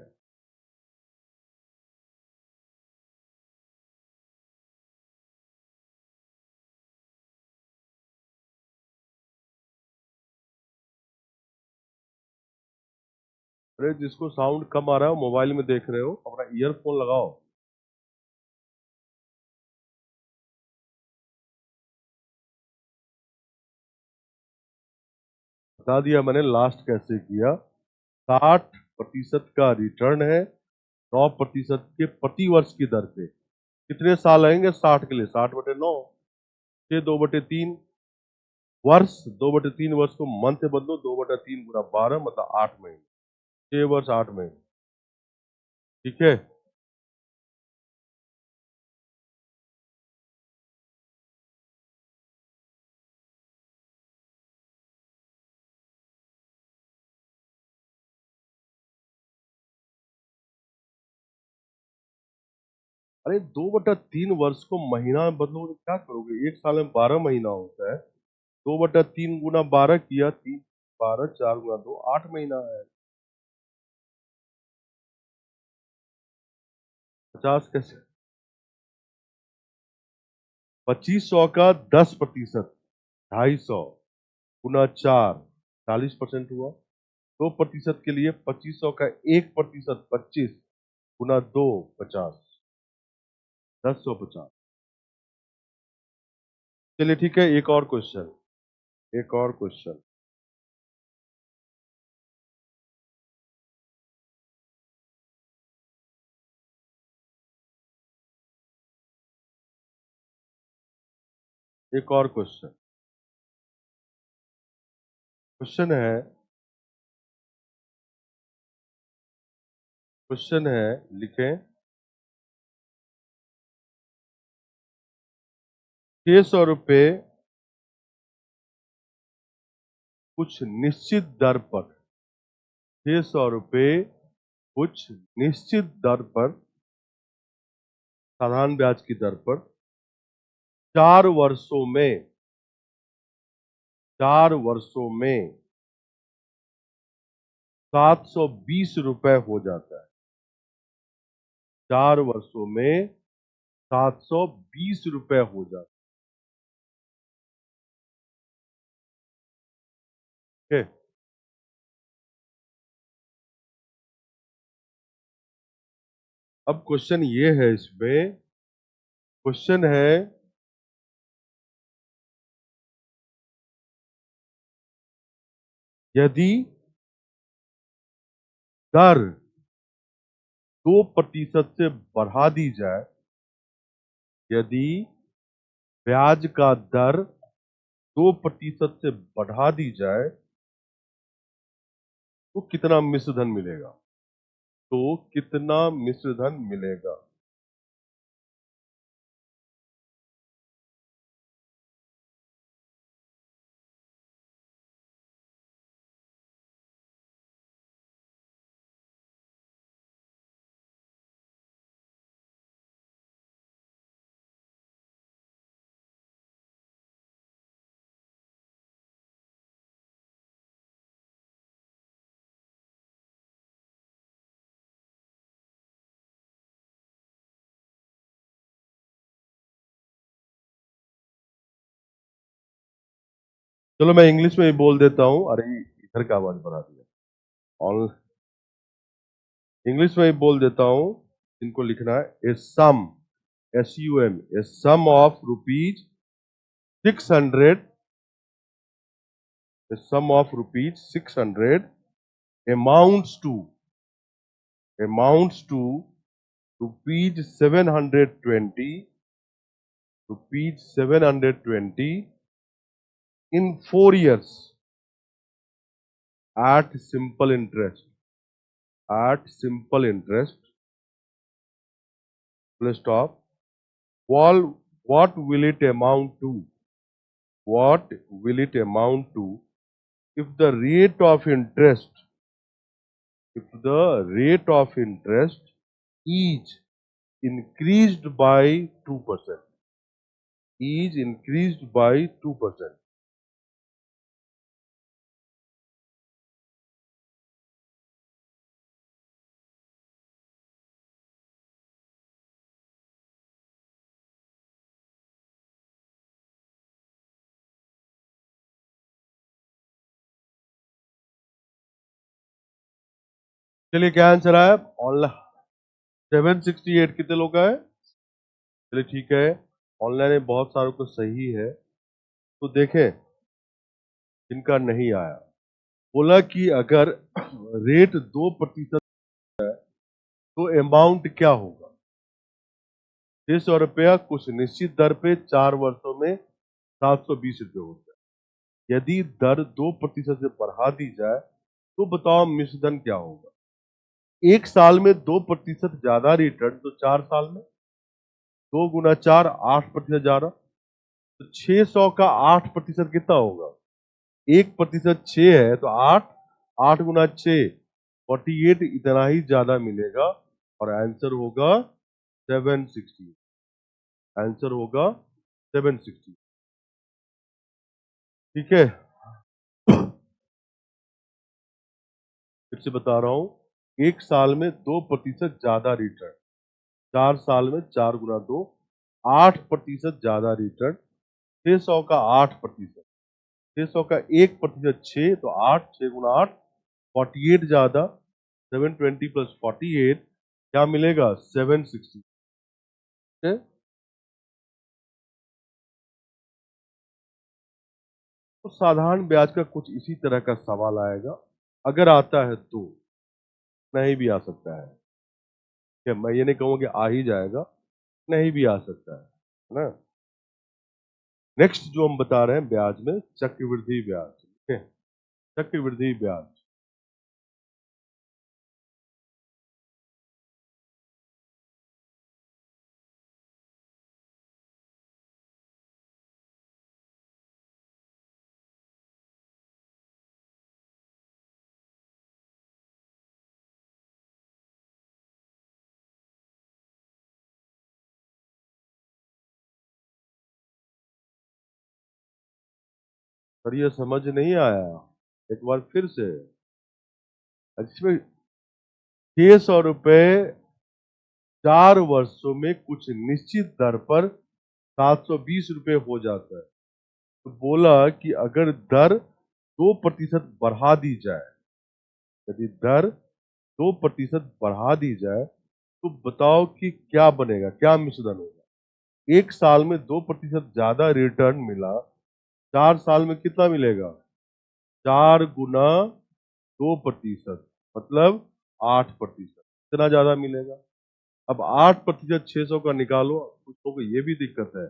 अरे जिसको साउंड कम आ रहा है वो मोबाइल में देख रहे हो, अपना ईयरफोन लगाओ। बता दिया मैंने लास्ट कैसे किया। 60% का रिटर्न है 9% के प्रति वर्ष की दर पे। कितने साल आएंगे 60 के लिए? 60/9, 6/2/3 वर्ष, 2/3 वर्ष को मंथ से बदलो, 2/3 × 12 मतलब 8 महीने, 6 वर्ष 8 महीने। ठीक है। अरे 2/3 वर्ष को महीना में बदलोगे तो क्या करोगे? एक साल में 12 महीना होता है। 2/3 × 12 किया, 3 12, 4 × 2 8 महीना है। 50 कैसे? 2500 का 10%, 250 × 4 40% हुआ। 2% के लिए 2500 का 1%, 25 × 2 50, 1050। चलिए ठीक है, एक और क्वेश्चन, एक और क्वेश्चन। एक और क्वेश्चन। क्वेश्चन है, क्वेश्चन है, लिखें। 600 रुपये कुछ निश्चित दर पर, 600 रुपये कुछ निश्चित दर पर, साधारण ब्याज की दर पर 4 वर्षों में, 4 वर्षों में 720 रुपए हो जाता है। 4 वर्षों में 720 रुपए हो जाता है। अब क्वेश्चन ये है, इसमें क्वेश्चन है, यदि दर 2% से बढ़ा दी जाए, यदि ब्याज का दर 2% से बढ़ा दी जाए तो कितना मिश्र धन मिलेगा? तो कितना मिश्र धन मिलेगा? चलो मैं इंग्लिश में ही बोल देता हूं। अरे इधर का आवाज बढ़ा दिया। और इंग्लिश में ही बोल देता हूं। इनको लिखना है, a sum, SUM, a sum of ₹600, a sum of ₹600 amounts to, amounts to ₹720, ₹720 in 4 years at simple interest, at simple interest, full stop. What will it amount to? What will it amount to if the rate of interest, if the rate of interest is increased by 2%, is increased by 2%? चलिए क्या answer आया? Online 768 कितने लोग का है? चलिए ठीक है, ऑनलाइन में बहुत सारों को सही है, तो देखें जिनका नहीं आया। बोला कि अगर रेट 2% तो अमाउंट क्या होगा? 600 रुपया कुछ निश्चित दर पे 4 वर्षों में 720 रुपये होता है। यदि दर 2% से बढ़ा दी जाए तो बताओ मिश्रधन क्या होगा? 1 साल में 2% ज्यादा रिटर्न, तो 4 साल में 2 गुना 4 8% ज्यादा, तो 600 का 8% कितना होगा? 1% 6 है, तो 8 गुना 6 48, इतना ही ज्यादा मिलेगा और आंसर होगा 760। आंसर होगा 760। ठीक है, फिर से बता रहा हूं, 1 साल में 2% ज्यादा रिटर्न, 4 साल में 4 गुना 2 8% ज्यादा रिटर्न, 600 का 8%, 600 का 1% 6, तो 6 गुना 8 48 ज्यादा, 720 प्लस 48 क्या मिलेगा? 760। ठीक है, तो साधारण ब्याज का कुछ इसी तरह का सवाल आएगा, अगर आता है तो, नहीं भी आ सकता है। क्या मैं ये नहीं कहूंगा कि आ ही जाएगा, नहीं भी आ सकता है ना। नेक्स्ट जो हम बता रहे हैं ब्याज में, चक्रवृद्धि ब्याज। ठीक है, चक्रवृद्धि ब्याज। पर ये समझ नहीं आया, एक बार फिर से। इसमें 600 रुपए 4 वर्षों में कुछ निश्चित दर पर 720 रुपये हो जाता है। तो बोला कि अगर दर 2% बढ़ा दी जाए, यदि दर 2% बढ़ा दी जाए तो बताओ कि क्या बनेगा, क्या मिश्रण होगा? 1 साल में 2% ज्यादा रिटर्न मिला, 4 साल में कितना मिलेगा? 4 गुना 2%, मतलब 8%, इतना ज्यादा मिलेगा। अब 8% 600 का निकालो, कुछ लोगों को ये भी दिक्कत है।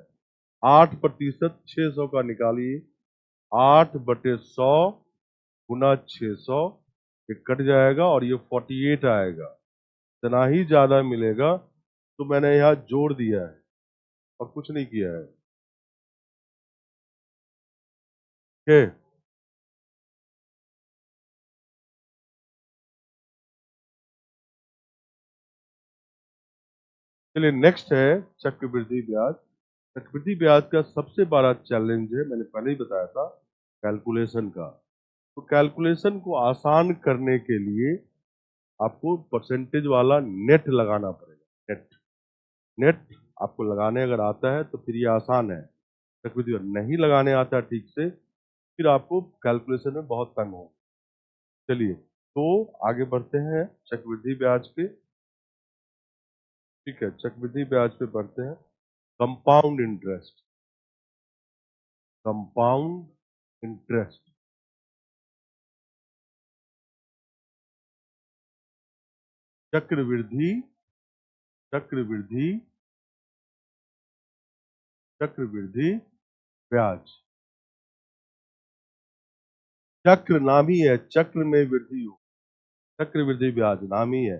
8% 600 का निकालिए, 8/100 गुना 600, ये कट जाएगा और ये 48 आएगा, इतना ही ज्यादा मिलेगा। तो मैंने यहाँ जोड़ दिया है और कुछ नहीं किया है। ठीक, चलिए नेक्स्ट है चक्रवृद्धि ब्याज। चक्रवृद्धि ब्याज का सबसे बड़ा चैलेंज है, मैंने पहले ही बताया था, कैलकुलेशन का। तो कैलकुलेशन को आसान करने के लिए आपको परसेंटेज वाला नेट लगाना पड़ेगा। नेट, नेट आपको लगाने अगर आता है तो फिर ये आसान है। चक्रवृद्धि ब्याज नहीं लगाने आता है ठीक से, फिर आपको कैलकुलेशन में बहुत तंग हो। चलिए तो आगे बढ़ते हैं चक्रवृद्धि ब्याज पे। ठीक है, चक्रवृद्धि ब्याज पे बढ़ते हैं। Compound interest, compound interest. चक्रवृद्धि, चक्रवृद्धि, चक्रवृद्धि ब्याज। चक्र नाम ही है, चक्र में वृद्धि हो, चक्रवृद्धि ब्याज नाम ही है।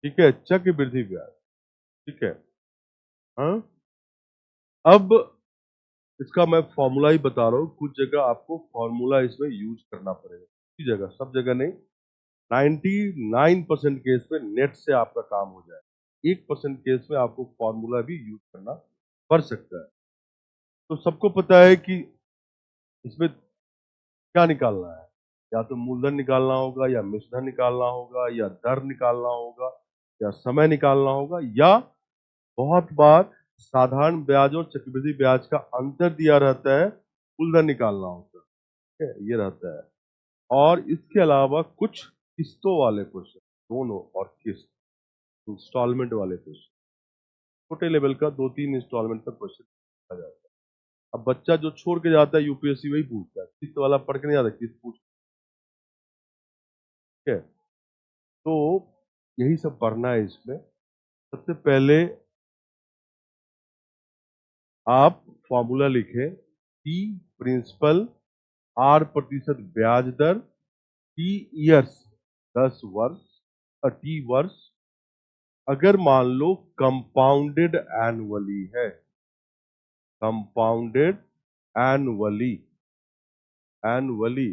ठीक है, चक्रवृद्धि ब्याज। ठीक है, हाँ। अब इसका मैं फॉर्मूला ही बता रहा हूँ, कुछ जगह आपको फॉर्मूला इसमें यूज करना पड़ेगा, कुछ जगह, सब जगह नहीं। 99% केस में नेट से आपका काम हो जाए, 1% केस में आपको फॉर्मूला भी यूज करना पड़ सकता है। तो सबको पता है कि इसमें क्या निकालना है, या तो मूलधन निकालना होगा, या मिश्रधन निकालना होगा, या दर निकालना होगा, या समय निकालना होगा, या बहुत बार साधारण ब्याज और चक्रवृद्धि ब्याज का अंतर दिया रहता है, मूलधन निकालना होता है। ठीक है, ये रहता है। और इसके अलावा कुछ किस्तों वाले क्वेश्चन, दोनों और किस्त, इंस्टॉलमेंट वाले क्वेश्चन, छोटे लेवल का 2-3 इंस्टॉलमेंट का क्वेश्चन पूछा जाता है। अब बच्चा जो छोड़ के जाता है यूपीएससी वही पूछता है, किस्त वाला पढ़ के नहीं आता, किस्त पूछ है। तो यही सब पढ़ना है इसमें। सबसे पहले आप फॉर्मूला लिखें, टी प्रिंसिपल, आर प्रतिशत ब्याज दर, टी ईयर्स 10 वर्ष, टी वर्ष, अगर मान लो कंपाउंडेड एनुअली है, कंपाउंडेड एनुअली, एनुअली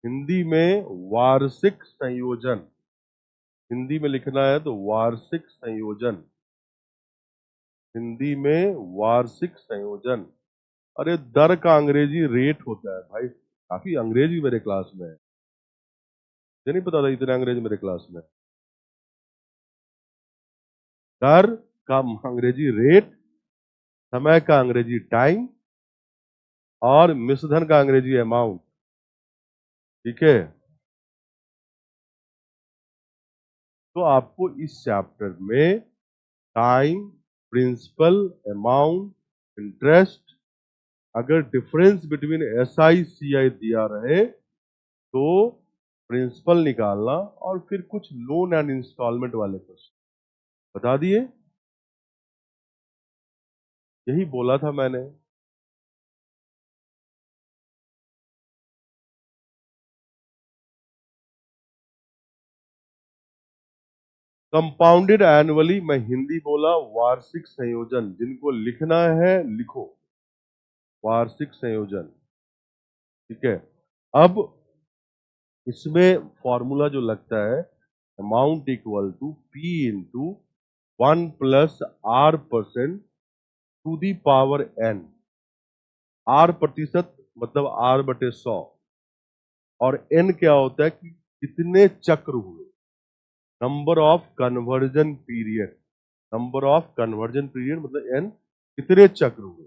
हिंदी में वार्षिक संयोजन, हिंदी में लिखना है तो वार्षिक संयोजन, हिंदी में वार्षिक संयोजन। अरे दर का अंग्रेजी रेट होता है भाई, काफी अंग्रेजी मेरे क्लास में है, ये नहीं पता था इतने अंग्रेजी मेरे क्लास में। दर का अंग्रेजी रेट, समय का अंग्रेजी टाइम, और मिश्रधन का अंग्रेजी अमाउंट। ठीक है, तो आपको इस चैप्टर में टाइम, प्रिंसिपल, अमाउंट, इंटरेस्ट, अगर डिफरेंस बिटवीन SI CI दिया रहे तो प्रिंसिपल निकालना, और फिर कुछ लोन एंड इंस्टॉलमेंट वाले क्वेश्चन बता दिए। यही बोला था मैंने। कंपाउंडेड एनुअली मैं हिंदी बोला, वार्षिक संयोजन, जिनको लिखना है लिखो, वार्षिक संयोजन। ठीक है, अब इसमें फॉर्मूला जो लगता है, amount equal to P into 1 plus R% to the power N। R प्रतिशत मतलब R/100, और N क्या होता है कि कितने चक्र हुए, number of conversion period, number of conversion period मतलब N कितने चक्र हुए।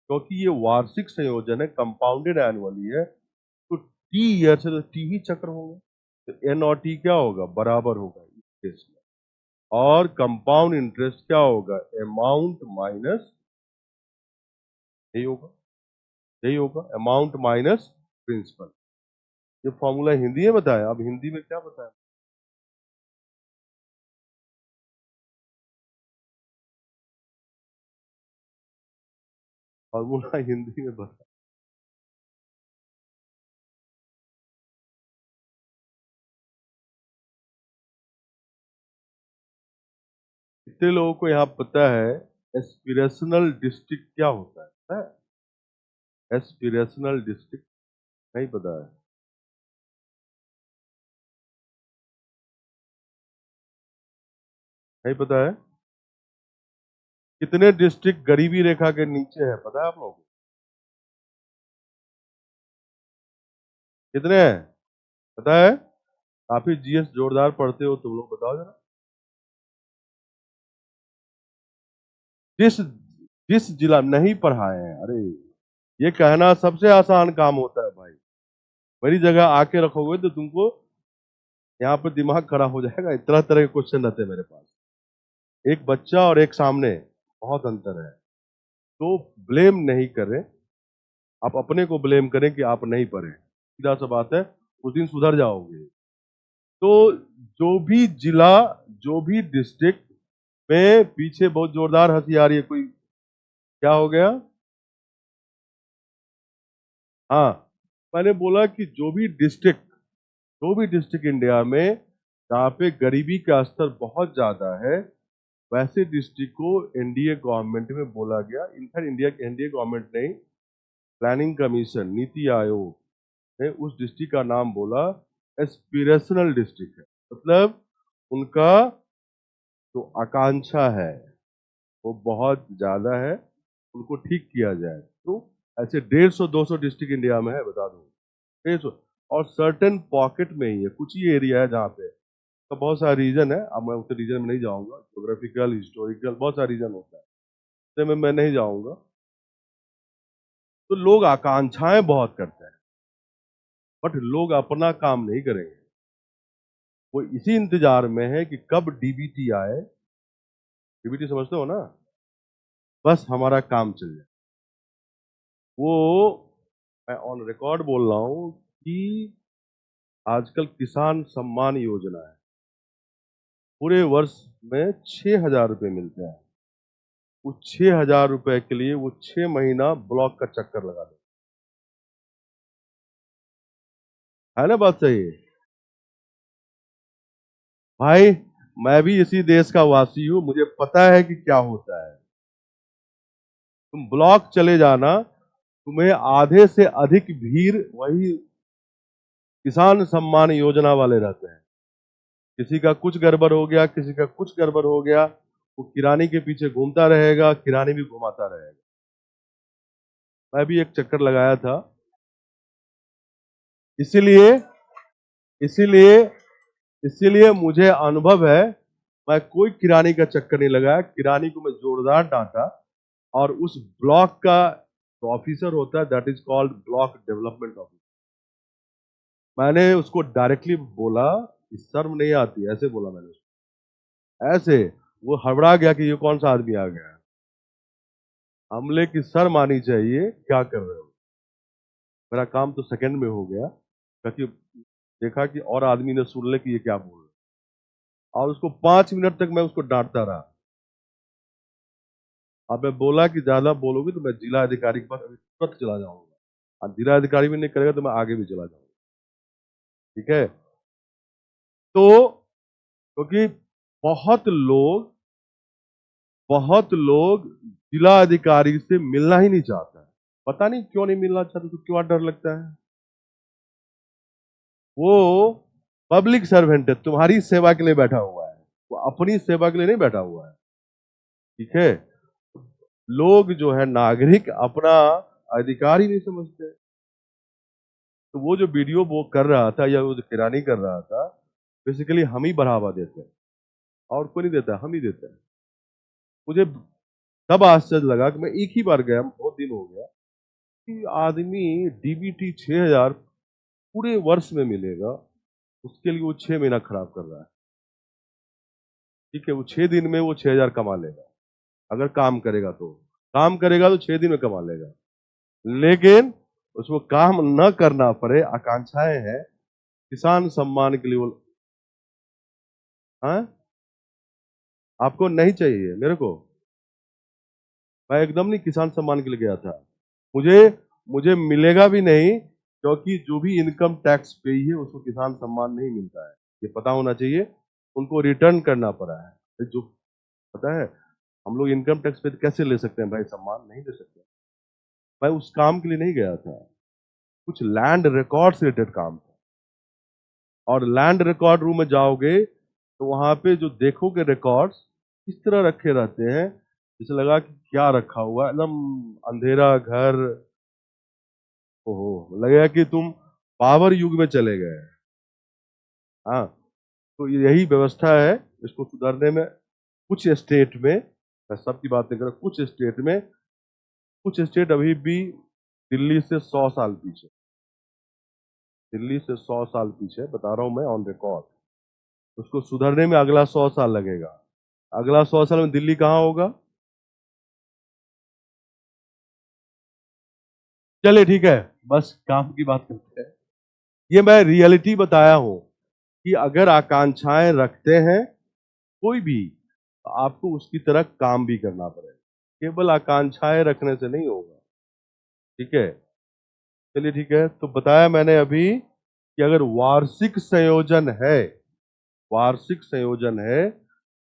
क्योंकि ये वार्षिक संयोजन है, कंपाउंडेड एनुअली है, तो T ईयर से तो T ही चक्र होंगे, तो N और T क्या होगा, बराबर होगा इस केस में। और कंपाउंड इंटरेस्ट क्या होगा, अमाउंट माइनस, यही होगा, यही होगा, अमाउंट माइनस प्रिंसिपल। ये फॉर्मूला हिंदी में बताया, अब हिंदी में क्या बताया, फॉर्मूला हिंदी में बताया। कितने लोगों को यहाँ पता है एस्पिरेशनल डिस्ट्रिक्ट क्या होता है, पता है? एस्पिरेशनल डिस्ट्रिक्ट नहीं पता है? नहीं पता है? कितने डिस्ट्रिक्ट गरीबी रेखा के नीचे है, पता है आप लोगों को? कितने हैं, पता है? काफी जीएस जोरदार पढ़ते हो तुम लोग, बताओ जरा। जिस जिस जिला नहीं पढ़ाए हैं, अरे ये कहना सबसे आसान काम होता है भाई, मेरी जगह आके रखोगे तो तुमको यहाँ पर दिमाग खराब हो जाएगा, इतना तरह के क्वेश्चन रहते हैं मेरे पास। एक बच्चा और एक सामने बहुत अंतर है, तो ब्लेम नहीं करें, आप अपने को ब्लेम करें कि आप नहीं पढ़े, सीधा सा बात है, उस दिन सुधर जाओगे। तो जो भी जिला, जो भी डिस्ट्रिक्ट में, पीछे बहुत जोरदार हंसी आ रही है, कोई क्या हो गया? हाँ, मैंने बोला कि जो भी डिस्ट्रिक्ट इंडिया में जहाँ पे गरीबी का स्तर बहुत ज्यादा है, वैसे डिस्ट्रिक्ट को एनडीए गवर्नमेंट में बोला गया, इनफैक्ट एनडीए गवर्नमेंट नहीं, प्लानिंग कमीशन, नीति आयोग ने उस डिस्ट्रिक्ट का नाम बोला एस्पिरेशनल डिस्ट्रिक्ट है, मतलब उनका जो आकांक्षा है वो बहुत ज्यादा है, उनको ठीक किया जाए। तो ऐसे 150-200 डिस्ट्रिक्ट इंडिया में है, बता दूं, 150। और सर्टेन पॉकेट में ही है, कुछ ही एरिया है जहाँ पे, तो बहुत सारा रीजन है, अब मैं उस रीजन में नहीं जाऊंगा, ज्योग्राफिकल, हिस्टोरिकल, बहुत सारा रीजन होता है, तो मैं नहीं जाऊंगा। तो लोग आकांक्षाएं बहुत करते हैं, बट लोग अपना काम नहीं करेंगे, वो इसी इंतजार में है कि कब डीबीटी आए। डीबीटी समझते हो ना, बस हमारा काम चल जाए। वो मैं ऑन रिकॉर्ड बोल रहा हूं कि आजकल किसान सम्मान योजना है, पूरे वर्ष में 6,000 रुपये मिलते हैं। उस 6,000 रुपए के लिए वो 6 महीना ब्लॉक का चक्कर लगा दे, है ना बात सही है भाई? मैं भी इसी देश का वासी हूं, मुझे पता है कि क्या होता है। तुम ब्लॉक चले जाना, तुम्हें आधे से अधिक भीड़ वही किसान सम्मान योजना वाले रहते हैं। किसी का कुछ गड़बड़ हो गया, किसी का कुछ गड़बड़ हो गया, वो किरानी के पीछे घूमता रहेगा, किरानी भी घुमाता रहेगा। मैं भी एक चक्कर लगाया था, इसीलिए इसीलिए इसीलिए मुझे अनुभव है। मैं कोई किरानी का चक्कर नहीं लगाया, किरानी को मैं जोरदार डांटा। और उस ब्लॉक का जो ऑफिसर होता है, that is called block development officer, मैंने उसको डायरेक्टली बोला कि शर्म नहीं आती, ऐसे बोला मैंने उसको। ऐसे वो हड़बड़ा गया कि ये कौन सा आदमी आ गया है। हमले की शर्म आनी चाहिए, क्या कर रहे हो। मेरा काम तो सेकंड में हो गया, क्योंकि देखा कि और आदमी ने सुन ले कि ये क्या बोल रहे हैं। और उसको 5 मिनट तक मैं उसको डांटता रहा। अब मैं बोला कि ज्यादा बोलोगे तो मैं जिला अधिकारी के पास अभी तुरंत चला जाऊंगा, और जिला अधिकारी भी नहीं करेगा तो मैं आगे भी चला जाऊंगा। ठीक है? तो क्योंकि बहुत लोग जिला अधिकारी से मिलना ही नहीं चाहता है। पता नहीं क्यों नहीं मिलना चाहता, तो क्यों डर लगता है। वो पब्लिक सर्वेंट है, तुम्हारी सेवा के लिए बैठा हुआ है, वो अपनी सेवा के लिए नहीं बैठा हुआ है। ठीक है? लोग जो है नागरिक अपना अधिकार ही नहीं समझते। तो वो जो वीडियो वो कर रहा था या वो जो किरानी कर रहा था, बेसिकली हम ही बढ़ावा देते हैं, और कोई नहीं देता, हम ही देते हैं। मुझे तब आश्चर्य लगा कि मैं एक ही बार गया, बहुत दिन हो गया, कि आदमी डीबीटी 6,000 पूरे वर्ष में मिलेगा, उसके लिए वो 6 महीना खराब कर रहा है। ठीक है, वो 6 दिन में वो 6,000 कमा लेगा, अगर काम करेगा तो 6 दिन में कमा लेगा। लेकिन उसको काम न करना पड़े, आकांक्षाएं हैं किसान सम्मान के लिए वो। हाँ, आपको नहीं चाहिए मेरे को? मैं एकदम नहीं किसान सम्मान के लिए गया था। मुझे मुझे मिलेगा भी नहीं, क्योंकि जो भी इनकम टैक्स पेई है उसको किसान सम्मान नहीं मिलता है, ये पता होना चाहिए। उनको रिटर्न करना पड़ा है जो, पता है। हम लोग इनकम टैक्स पे कैसे ले सकते हैं भाई, सम्मान नहीं ले सकते। मैं उस काम के लिए नहीं गया था, कुछ लैंड रिकॉर्ड से रिलेटेड काम था। और लैंड रिकॉर्ड रूम में जाओगे तो वहां पे जो देखोगे रिकॉर्ड्स इस तरह रखे रहते हैं, जैसे लगा कि क्या रखा हुआ है, एकदम अंधेरा घर। ओहो, लगेगा कि तुम पावर युग में चले गए। हाँ, तो यही व्यवस्था है। इसको सुधारने में कुछ स्टेट में, मैं सबकी बात नहीं कर रहा, कुछ स्टेट अभी भी दिल्ली से 100 साल पीछे, दिल्ली से 100 साल पीछे, बता रहा हूं मैं ऑन रिकॉर्ड। उसको सुधरने में अगला 100 साल लगेगा। अगला 100 साल में दिल्ली कहाँ होगा? चलिए ठीक है, बस काम की बात करते हैं। ये मैं रियलिटी बताया हूं कि अगर आकांक्षाएं रखते हैं कोई भी, तो आपको उसकी तरह काम भी करना पड़ेगा, केवल आकांक्षाएं रखने से नहीं होगा। ठीक है? चलिए ठीक है, तो बताया मैंने अभी कि अगर वार्षिक संयोजन है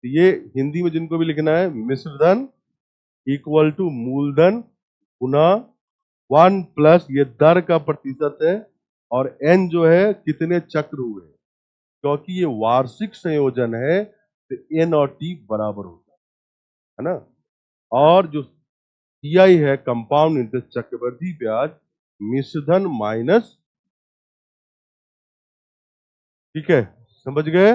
तो ये हिंदी में जिनको भी लिखना है, मिश्रधन इक्वल टू मूलधन गुना 1 प्लस ये दर का प्रतिशत है, और एन जो है कितने चक्र हुए, क्योंकि ये वार्षिक संयोजन है तो एन और टी बराबर होता है ना। और जो सीआई है, कंपाउंड इंटरेस्ट, चक्रवृद्धि ब्याज, मिश्रधन माइनस। ठीक है, समझ गए?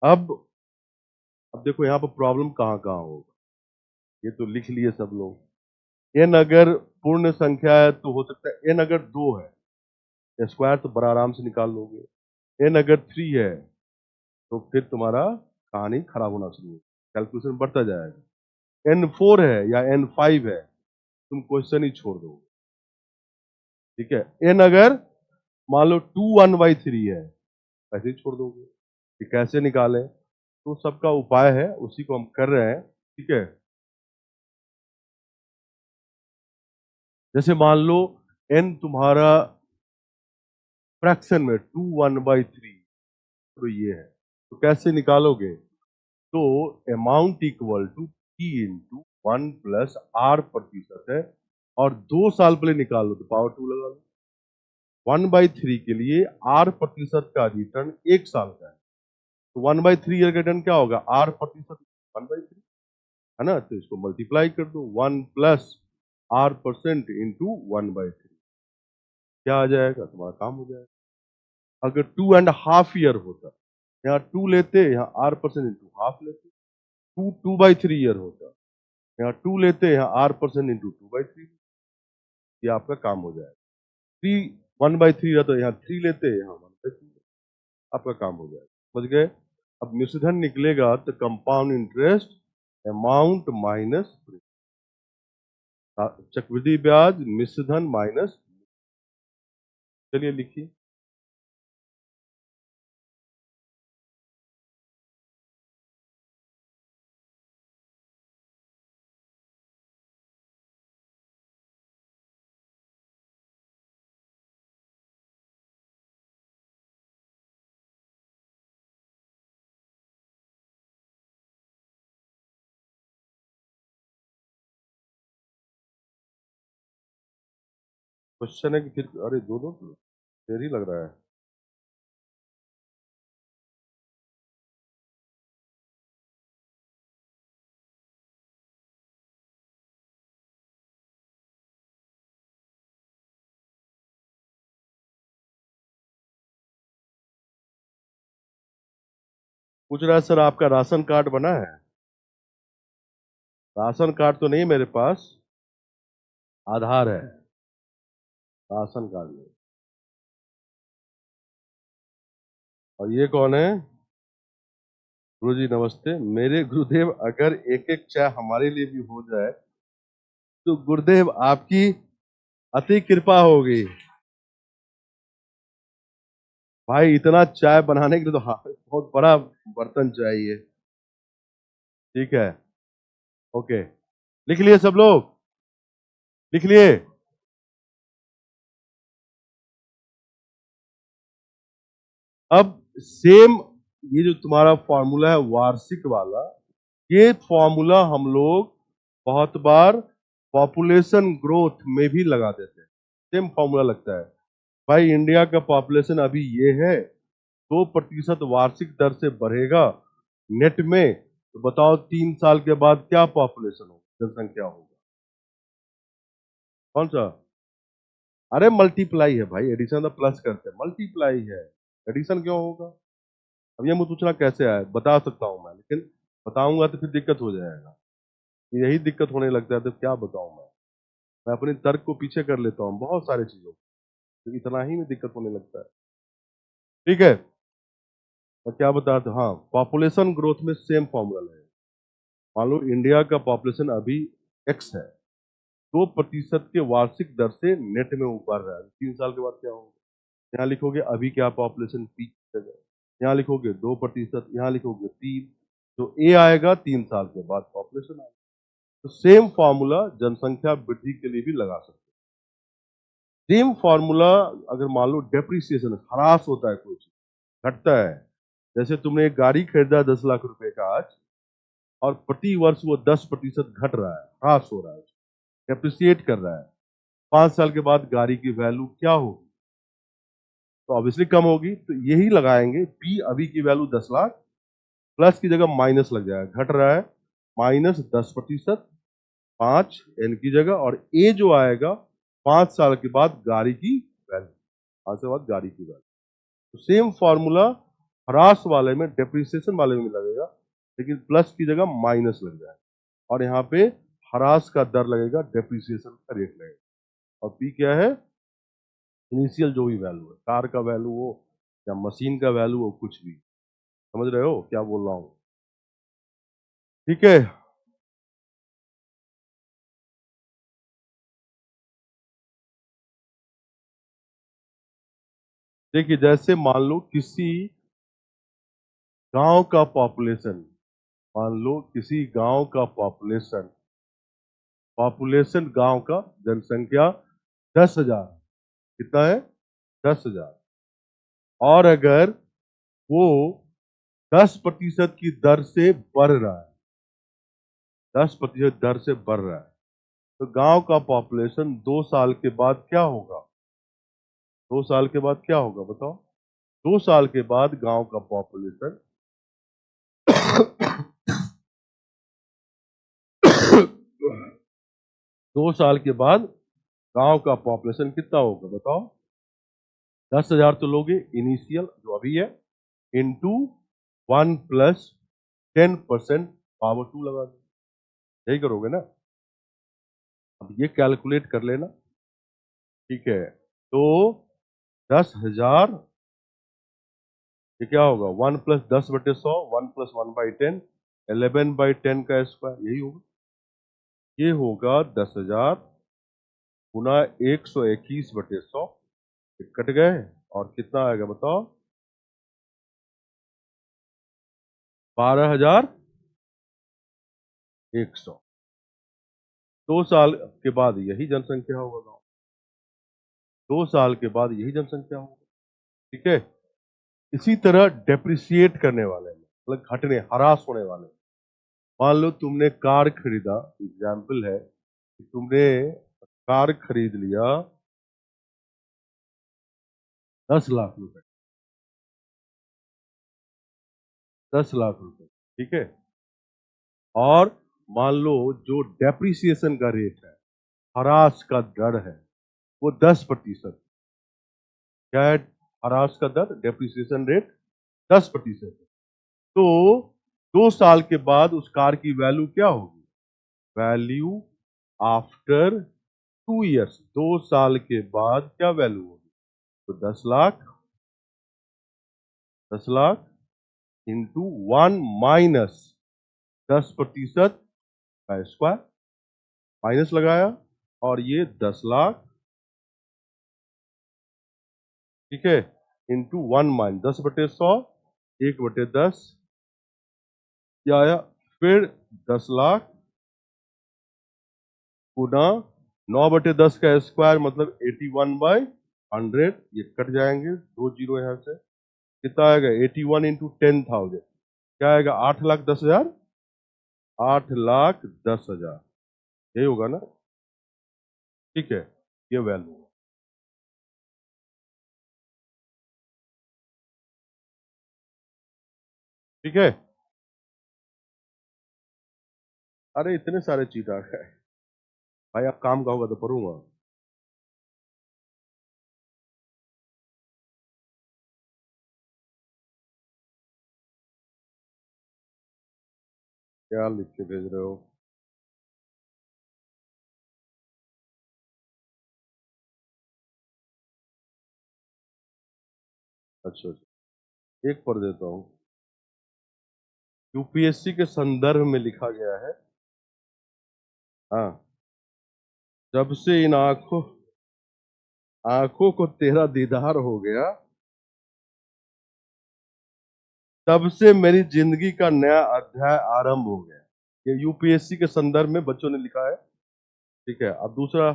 अब अब देखो यहाँ पर प्रॉब्लम कहाँ कहाँ होगा, ये तो लिख लिए सब लोग। n अगर पूर्ण संख्या है तो हो सकता है n अगर 2 है, स्क्वायर तो बड़ा आराम से निकाल लोगे। n अगर 3 है तो फिर तुम्हारा कहानी खराब होना शुरू हो, कैलकुलेशन बढ़ता जाएगा। n 4 है या n 5 है, तुम क्वेश्चन ही छोड़ दोगे। ठीक है, n अगर मान लो 2 1/3 है, ऐसे ही छोड़ दोगे। कि कैसे निकालें, तो सबका उपाय है, उसी को हम कर रहे हैं। ठीक है, जैसे मान लो n तुम्हारा फ्रैक्शन में 2 1/3, तो ये है, तो कैसे निकालोगे? तो amount equal to p into 1 plus r प्रतिशत है, और 2 साल पहले निकाल लो तो पावर 2 लगा लो। 1/3 के लिए r प्रतिशत का रिटर्न 1 साल का है, तो 1/3 का रिटर्न क्या होगा? r प्रतिशत 1/3 है ना, तो इसको मल्टीप्लाई कर दो, 1 प्लस r परसेंट इंटू 1/3, क्या आ जाएगा? तुम्हारा काम हो जाएगा। अगर 2.5 ईयर होता, यहाँ 2 लेते, यहाँ r परसेंट इंटू हाफ लेते, 2/3 ईयर होता, यहाँ 2 लेते, यहाँ r परसेंट इंटू 2/3, ये आपका काम हो जाएगा। 1/3 रहता, यहाँ 3 लेते, यहाँ 1/3, आपका काम हो जाएगा। समझ गए? अब मिश्रधन निकलेगा तो कंपाउंड इंटरेस्ट अमाउंट माइनस चक्रवृद्धि ब्याज मिश्रधन माइनस। चलिए लिखिए। क्वेश्चन है कि फिर अरे दो दो देर ही लग रहा है। पूछ रहा है सर आपका राशन कार्ड बना है? राशन कार्ड तो नहीं मेरे पास, आधार है, राशन कार्ड नहीं। और ये कौन है? गुरुजी नमस्ते। मेरे गुरुदेव, अगर एक एक चाय हमारे लिए भी हो जाए तो गुरुदेव आपकी अति कृपा होगी। भाई इतना चाय बनाने के लिए तो बहुत बड़ा बर्तन चाहिए। ठीक है, ओके, लिख लिए सब लोग? लिख लिए? अब सेम ये जो तुम्हारा फॉर्मूला है वार्षिक वाला, ये फॉर्मूला हम लोग बहुत बार पॉपुलेशन ग्रोथ में भी लगा देते हैं। सेम फॉर्मूला लगता है। भाई इंडिया का पॉपुलेशन अभी ये है, 2% वार्षिक दर से बढ़ेगा नेट में, तो बताओ 3 साल के बाद क्या पॉपुलेशन होगा, जनसंख्या होगा? कौन सा? अरे मल्टीप्लाई है भाई, एडिशन तो प्लस करते हैं, मल्टीप्लाई है, एडिशन क्यों होगा? अब ये मुझे पूछना कैसे आया, बता सकता हूं मैं, लेकिन बताऊंगा तो फिर दिक्कत हो जाएगा। यही दिक्कत होने लगता है तो क्या बताऊं मैं अपने तर्क को पीछे कर लेता हूँ बहुत सारी चीजों, तो इतना ही में दिक्कत होने लगता है। ठीक है, मैं क्या बता था, हाँ, पॉपुलेशन ग्रोथ में सेम फॉर्मूला है। मान लो इंडिया का पॉपुलेशन अभी एक्स है, 2% के वार्षिक दर से नेट में ऊपर रहा है, 3 साल के बाद क्या होगा? यहाँ लिखोगे अभी क्या पॉपुलेशन पीक जगह, यहाँ लिखोगे 2%, यहाँ लिखोगे 3, तो ए आएगा 3 साल के बाद पॉपुलेशन आएगा। तो सेम फॉर्मूला जनसंख्या वृद्धि के लिए भी लगा सकते हैं। सेम फॉर्मूला अगर मान लो डेप्रिसिएशन, ह्रास होता है, कोई चीज घटता है, जैसे तुमने एक गाड़ी खरीदा 10 लाख रुपए का आज, और प्रति वर्ष वो 10% घट रहा है, ह्रास हो रहा है, डेप्रिसिएट कर रहा है। 5 साल के बाद गाड़ी की वैल्यू क्या होगी? तो ऑब्वियसली कम होगी, तो यही लगाएंगे, पी अभी की वैल्यू 10 लाख, प्लस की जगह माइनस लग जाएगा, घट रहा है, -10%, 5 एन की जगह, और ए जो आएगा 5 साल के बाद गाड़ी की वैल्यू, 5 साल बाद गाड़ी की वैल्यू। तो सेम फॉर्मूला ह्रास वाले में, डेप्रिसिएशन वाले में लगेगा, लेकिन प्लस की जगह माइनस लग जाएगा, और यहाँ पे ह्रास का दर लगेगा, डेप्रिसिएशन का रेट लगेगा। और पी क्या है? इनिशियल जो भी वैल्यू है, कार का वैल्यू हो या मशीन का वैल्यू हो, कुछ भी। समझ रहे हो क्या बोल रहा हूं? ठीक है। देखिए, जैसे मान लो किसी गांव का पॉपुलेशन, मान लो किसी गांव का पॉपुलेशन, गांव का जनसंख्या 10,000, कितना है? 10,000। और अगर वो 10% की दर से बढ़ रहा है, 10% दर से बढ़ रहा है, तो गांव का पॉपुलेशन 2 साल के बाद क्या होगा? 2 साल के बाद क्या होगा बताओ? 2 साल के बाद गांव का पॉपुलेशन 2 साल के बाद गांव का पॉपुलेशन कितना होगा बताओ? 10,000 तो लोगे इनिशियल जो अभी है, इंटू 1 प्लस 10% पावर 2 लगा दो। यही करोगे ना? अब ये कैलकुलेट कर लेना। ठीक है, तो 10,000, ये क्या होगा? 1 प्लस 10/100, 1 प्लस 1/10, 11/10 का स्क्वायर, यही होगा। ये होगा 10,000 गुना 121/100, कट गए, और कितना आएगा बताओ? 12,100। 2 साल के बाद यही जनसंख्या होगा गाँव, 2 साल के बाद यही जनसंख्या होगा। ठीक है। इसी तरह डेप्रिसिएट करने वाले में, मतलब घटने, ह्रास होने वाले, मान लो तुमने कार खरीदा, एग्जाम्पल है कि तुमने कार खरीद लिया 10 लाख रुपए, 10 लाख रुपए। ठीक है। और मान लो जो डेप्रिसिएशन का रेट है, ह्रास का दर है, वो 10%। क्या है ह्रास का दर? Depreciation rate 10%। तो 2 साल के बाद उस कार की वैल्यू क्या होगी? वैल्यू आफ्टर 2 ईयर्स, 2 साल के बाद क्या वैल्यू होगी? तो 10 लाख, 10 लाख इंटू 1 माइनस 10% का स्क्वायर, माइनस लगाया, और ये 10 लाख, ठीक है, इंटू 1 माइनस 10/100, 1/10, क्या आया? फिर 10 लाख गुना 9/10 का स्क्वायर, मतलब 81/100। ये कट जाएंगे, 2 जीरो यहां से, कितना आएगा? 81 इंटू 10,000, क्या आएगा? 8,10,000, 8,10,000, यही होगा ना? ठीक है, ये वैल्यू है। ठीक है। अरे इतने सारे चीज आ गए भाई, अब काम का होगा तो पढ़ूंगा। क्या लिख के भेज रहे हो? अच्छा अच्छा, एक पढ़ देता हूँ। यूपीएससी के संदर्भ में लिखा गया है। हाँ, जब से इन आंखों आंखों को तेरा दीदार हो गया, तब से मेरी जिंदगी का नया अध्याय आरंभ हो गया। ये यूपीएससी के संदर्भ में बच्चों ने लिखा है। ठीक है, अब दूसरा,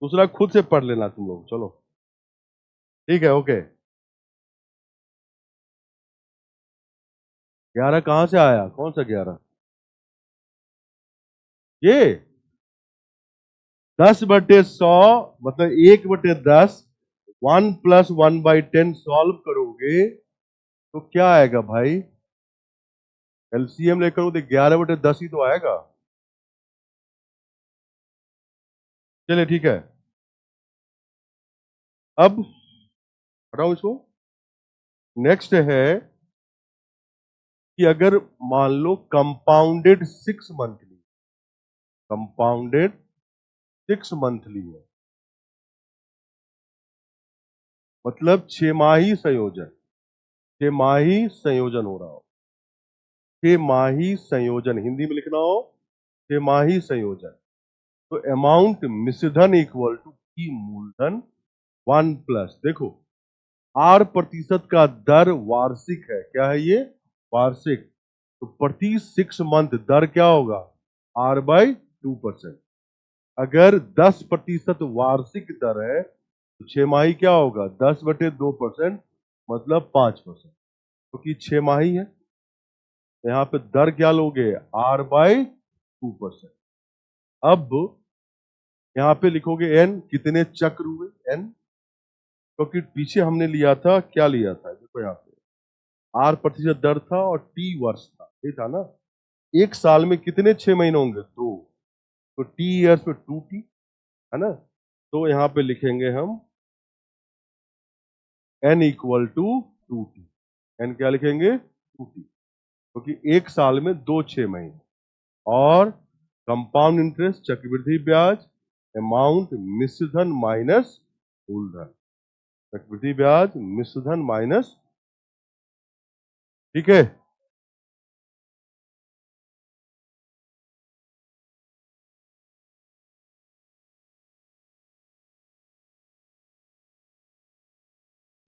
दूसरा खुद से पढ़ लेना तुम लोग, चलो। ठीक है, ओके। 11 कहां से आया? कौन सा 11? ये 10/100, मतलब 1/10, 1 प्लस 1/10 सॉल्व करोगे तो क्या आएगा भाई? एलसीएम लेकर तो 11/10 ही तो आएगा। चलिए ठीक है, अब हटाओ इसको। नेक्स्ट है कि अगर मान लो कंपाउंडेड 6 मंथली, कंपाउंडेड 6 मंथली है, मतलब 6 माही संयोजन, 6 माही संयोजन हो रहा हो, 6 माही संयोजन हिंदी में लिखना हो, 6 माही संयोजन, तो अमाउंट मिश्रधन इक्वल टू की मूलधन 1+, देखो R% का दर वार्षिक है, क्या है ये, वार्षिक, तो प्रति 6 मंथ दर क्या होगा, R/2%। अगर 10% वार्षिक दर है तो 6 माही क्या होगा, 10/2%, मतलब 5%, क्योंकि 6 माही है, यहाँ पे दर क्या लोगे, R/2%। अब यहाँ पे लिखोगे n, कितने चक्र हुए n, क्योंकि पीछे हमने लिया था, क्या लिया था, देखो यहाँ पे R% दर था और T वर्ष था, ये था ना, एक साल में कितने 6 महीने होंगे, 2, तो T ईयर्स में 2T है ना, तो यहाँ पे लिखेंगे हम n equal to 2T, n क्या लिखेंगे, 2T, क्योंकि एक साल में 6 महीने, और कंपाउंड इंटरेस्ट चक्रवृद्धि ब्याज अमाउंट मिश्रधन माइनस मूलधन, चक्रवृद्धि ब्याज मिश्रधन माइनस, ठीक है,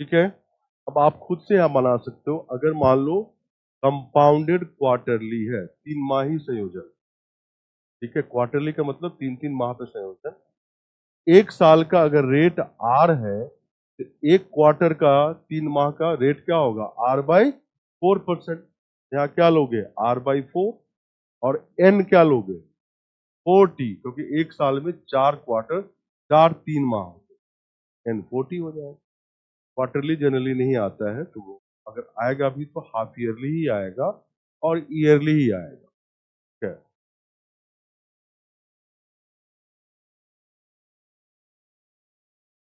ठीक है। अब आप खुद से यहां बना सकते हो, अगर मान लो कंपाउंडेड क्वार्टरली है, 3 माही संयोजन, ठीक है, क्वार्टरली का मतलब 3-3 माह पे संयोजन, एक साल का अगर रेट R है तो एक क्वार्टर का 3 माह का रेट क्या होगा, R/4%, यहाँ क्या लोगे, R/4, और N क्या लोगे, 4T, क्योंकि एक साल में 4 क्वार्टर, 4 3 माह होते, N 40 हो जाएगा। क्वार्टरली जनरली नहीं आता है, तो वो अगर आएगा भी तो हाफ ईयरली ही आएगा और ईयरली ही आएगा, ठीक है।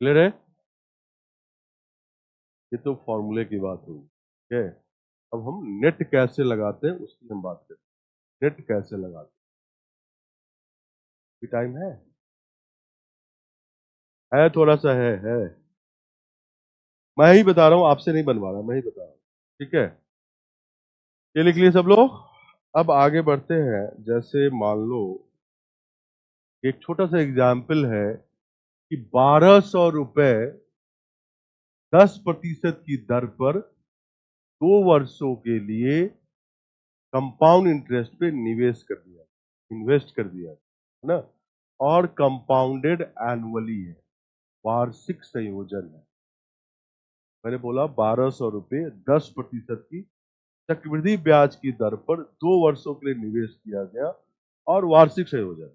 क्लियर है, ये तो फॉर्मूले की बात हुई, ठीक है। अब हम नेट कैसे लगाते हैं उसकी हम बात करते हैं, नेट कैसे लगाते हैं, टाइम है थोड़ा सा है, मैं ही बता रहा हूँ, आपसे नहीं बनवा रहा, मैं ही बता रहा हूँ, ठीक है। ये लिख लिए सब लोग, अब आगे बढ़ते हैं। जैसे मान लो एक छोटा सा एग्जाम्पल है कि 1200 रुपए 10% की दर पर 2 वर्षों के लिए कंपाउंड इंटरेस्ट पे निवेश कर दिया, इन्वेस्ट कर दिया है ना, और कंपाउंडेड एनुअली है, वार्षिक संयोजन है। मैंने बोला 1200 रुपए 10% की चक्रवृद्धि ब्याज की दर पर 2 वर्षों के लिए निवेश किया गया और वार्षिक संयोजन।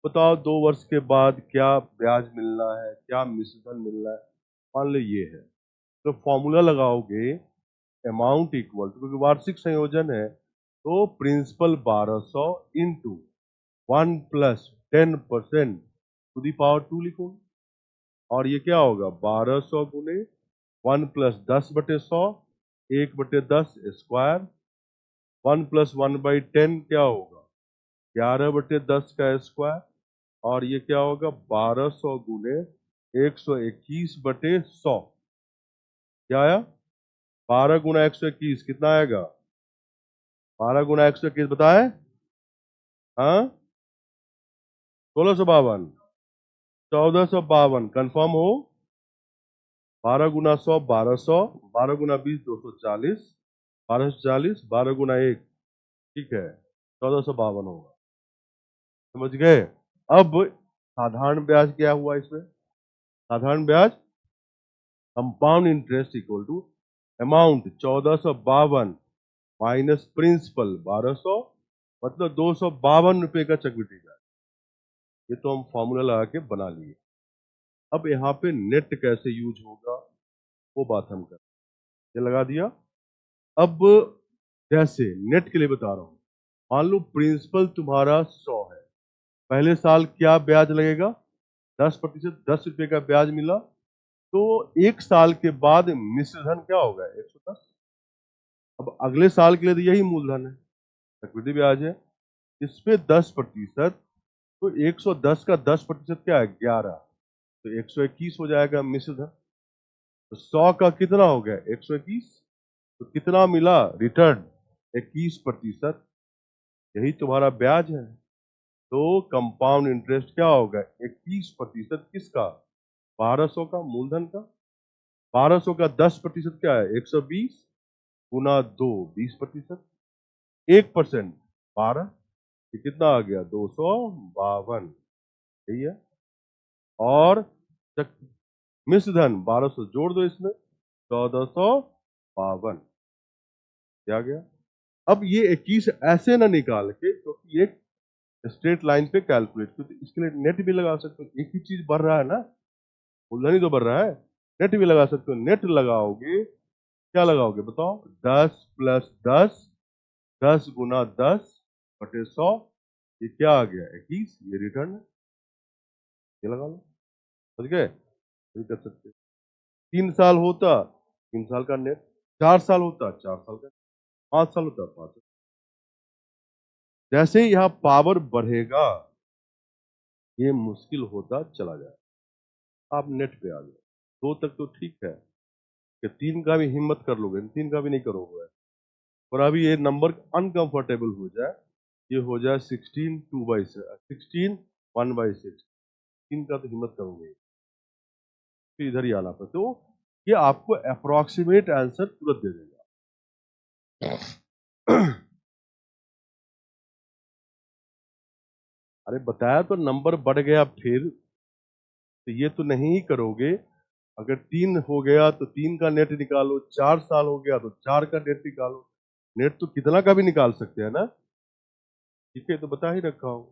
बताओ 2 वर्ष के बाद क्या ब्याज मिलना है, क्या मिश्रधन मिलना है, मान लो ये है, तो फॉर्मूला लगाओगे अमाउंट इक्वल टू, क्योंकि वार्षिक संयोजन है तो principal 1200 into 1+10% to the power 2 लिखो, और ये क्या होगा 1200 गुने 1+10/100, 1/10 स्क्वायर, 1+1/10 क्या होगा 11/10 का स्क्वायर, और ये क्या होगा 1200 गुने 121/100, क्या आया 12 गुना 121 कितना आएगा, 12 गुना 121 बताए, हाँ 1652, 1452 कंफर्म हो, 12 गुना 100 1200, 12 गुना 20 240, 1240, 12 गुना 1, ठीक है 1452 होगा, समझ गए। अब साधारण ब्याज क्या हुआ इसमें, साधारण ब्याज compound interest equal to amount 1452 minus principal 1200, मतलब 252 रुपए का चक्रवृद्धि ब्याज, ये तो हम फॉर्मूला लगा के बना लिए। अब यहाँ पे नेट कैसे यूज होगा वो बात हम कर, ये लगा दिया। अब जैसे नेट के लिए बता रहा हूं, मान लो प्रिंसिपल तुम्हारा 100 है, पहले साल क्या ब्याज लगेगा 10%, 10 रुपए का ब्याज मिला, तो एक साल के बाद मिश्रधन क्या होगा 110, अब अगले साल के लिए तो यही मूलधन है, चक्रवृद्धि ब्याज है। इस पे 10%, तो 110 का 10% क्या है? 11, तो 121 हो जाएगा मिश्र धन। तो 100 का कितना हो गया? 121। तो कितना मिला रिटर्न? 21%। यही तुम्हारा ब्याज है। तो कंपाउंड इंटरेस्ट क्या होगा? 21% किसका? 1200 का, मूलधन का। 1200 का 10% क्या है? 120 गुना 2, 20%। 1% 12, ये कितना आ गया? 252। यही है। और मिश्र धन 1200 जोड़ दो इसमें, 1452। क्या गया? अब ये 21 ऐसे ना निकाल के, क्योंकि ये स्ट्रेट लाइन पे कैलकुलेट, क्योंकि इसके लिए नेट भी लगा सकते हो। एक ही चीज बढ़ रहा है ना, मूलधन ही तो बढ़ रहा है। नेट भी लगा सकते हो। नेट लगाओगे, क्या लगाओगे बताओ? 10 प्लस 10, 10 गुना 10 बटे 100, ये क्या आ गया? 21। ये रिटर्न है, ये लगा लो। समझ गए? नहीं कर सकते। 3 साल होता 3 साल का नेट, 4 साल होता 4 साल का, 5 साल होता 5 साल। जैसे ही यहाँ पावर बढ़ेगा, ये मुश्किल होता चला जाए। आप नेट पे आ जाओ। 2 तक तो ठीक है, कि 3 का भी हिम्मत कर लोगे, 3 का भी नहीं करोगे। और अभी ये नंबर अनकंफर्टेबल हो जाए, ये हो जाए 16 16 1/6, 3 का तो हिम्मत करोगे, फिर इधर ही आना पड़ता। तो ये आपको अप्रोक्सीमेट आंसर तुरंत दे देगा। अरे बताया तो, नंबर बढ़ गया फिर, तो ये तो नहीं करोगे। अगर 3 हो गया तो 3 का नेट निकालो, 4 साल हो गया तो 4 का नेट निकालो। नेट तो कितना का भी निकाल सकते हैं ना। ठीक है, तो बता ही रखा हूं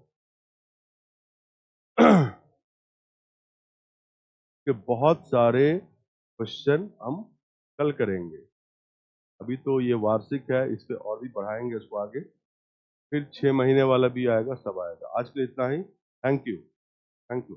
कि बहुत सारे क्वेश्चन हम कल करेंगे। अभी तो ये वार्षिक है, इस पे और भी बढ़ाएंगे उसको आगे। फिर 6 महीने वाला भी आएगा, सब आएगा। आज के लिए इतना ही। Thank you. Thank you.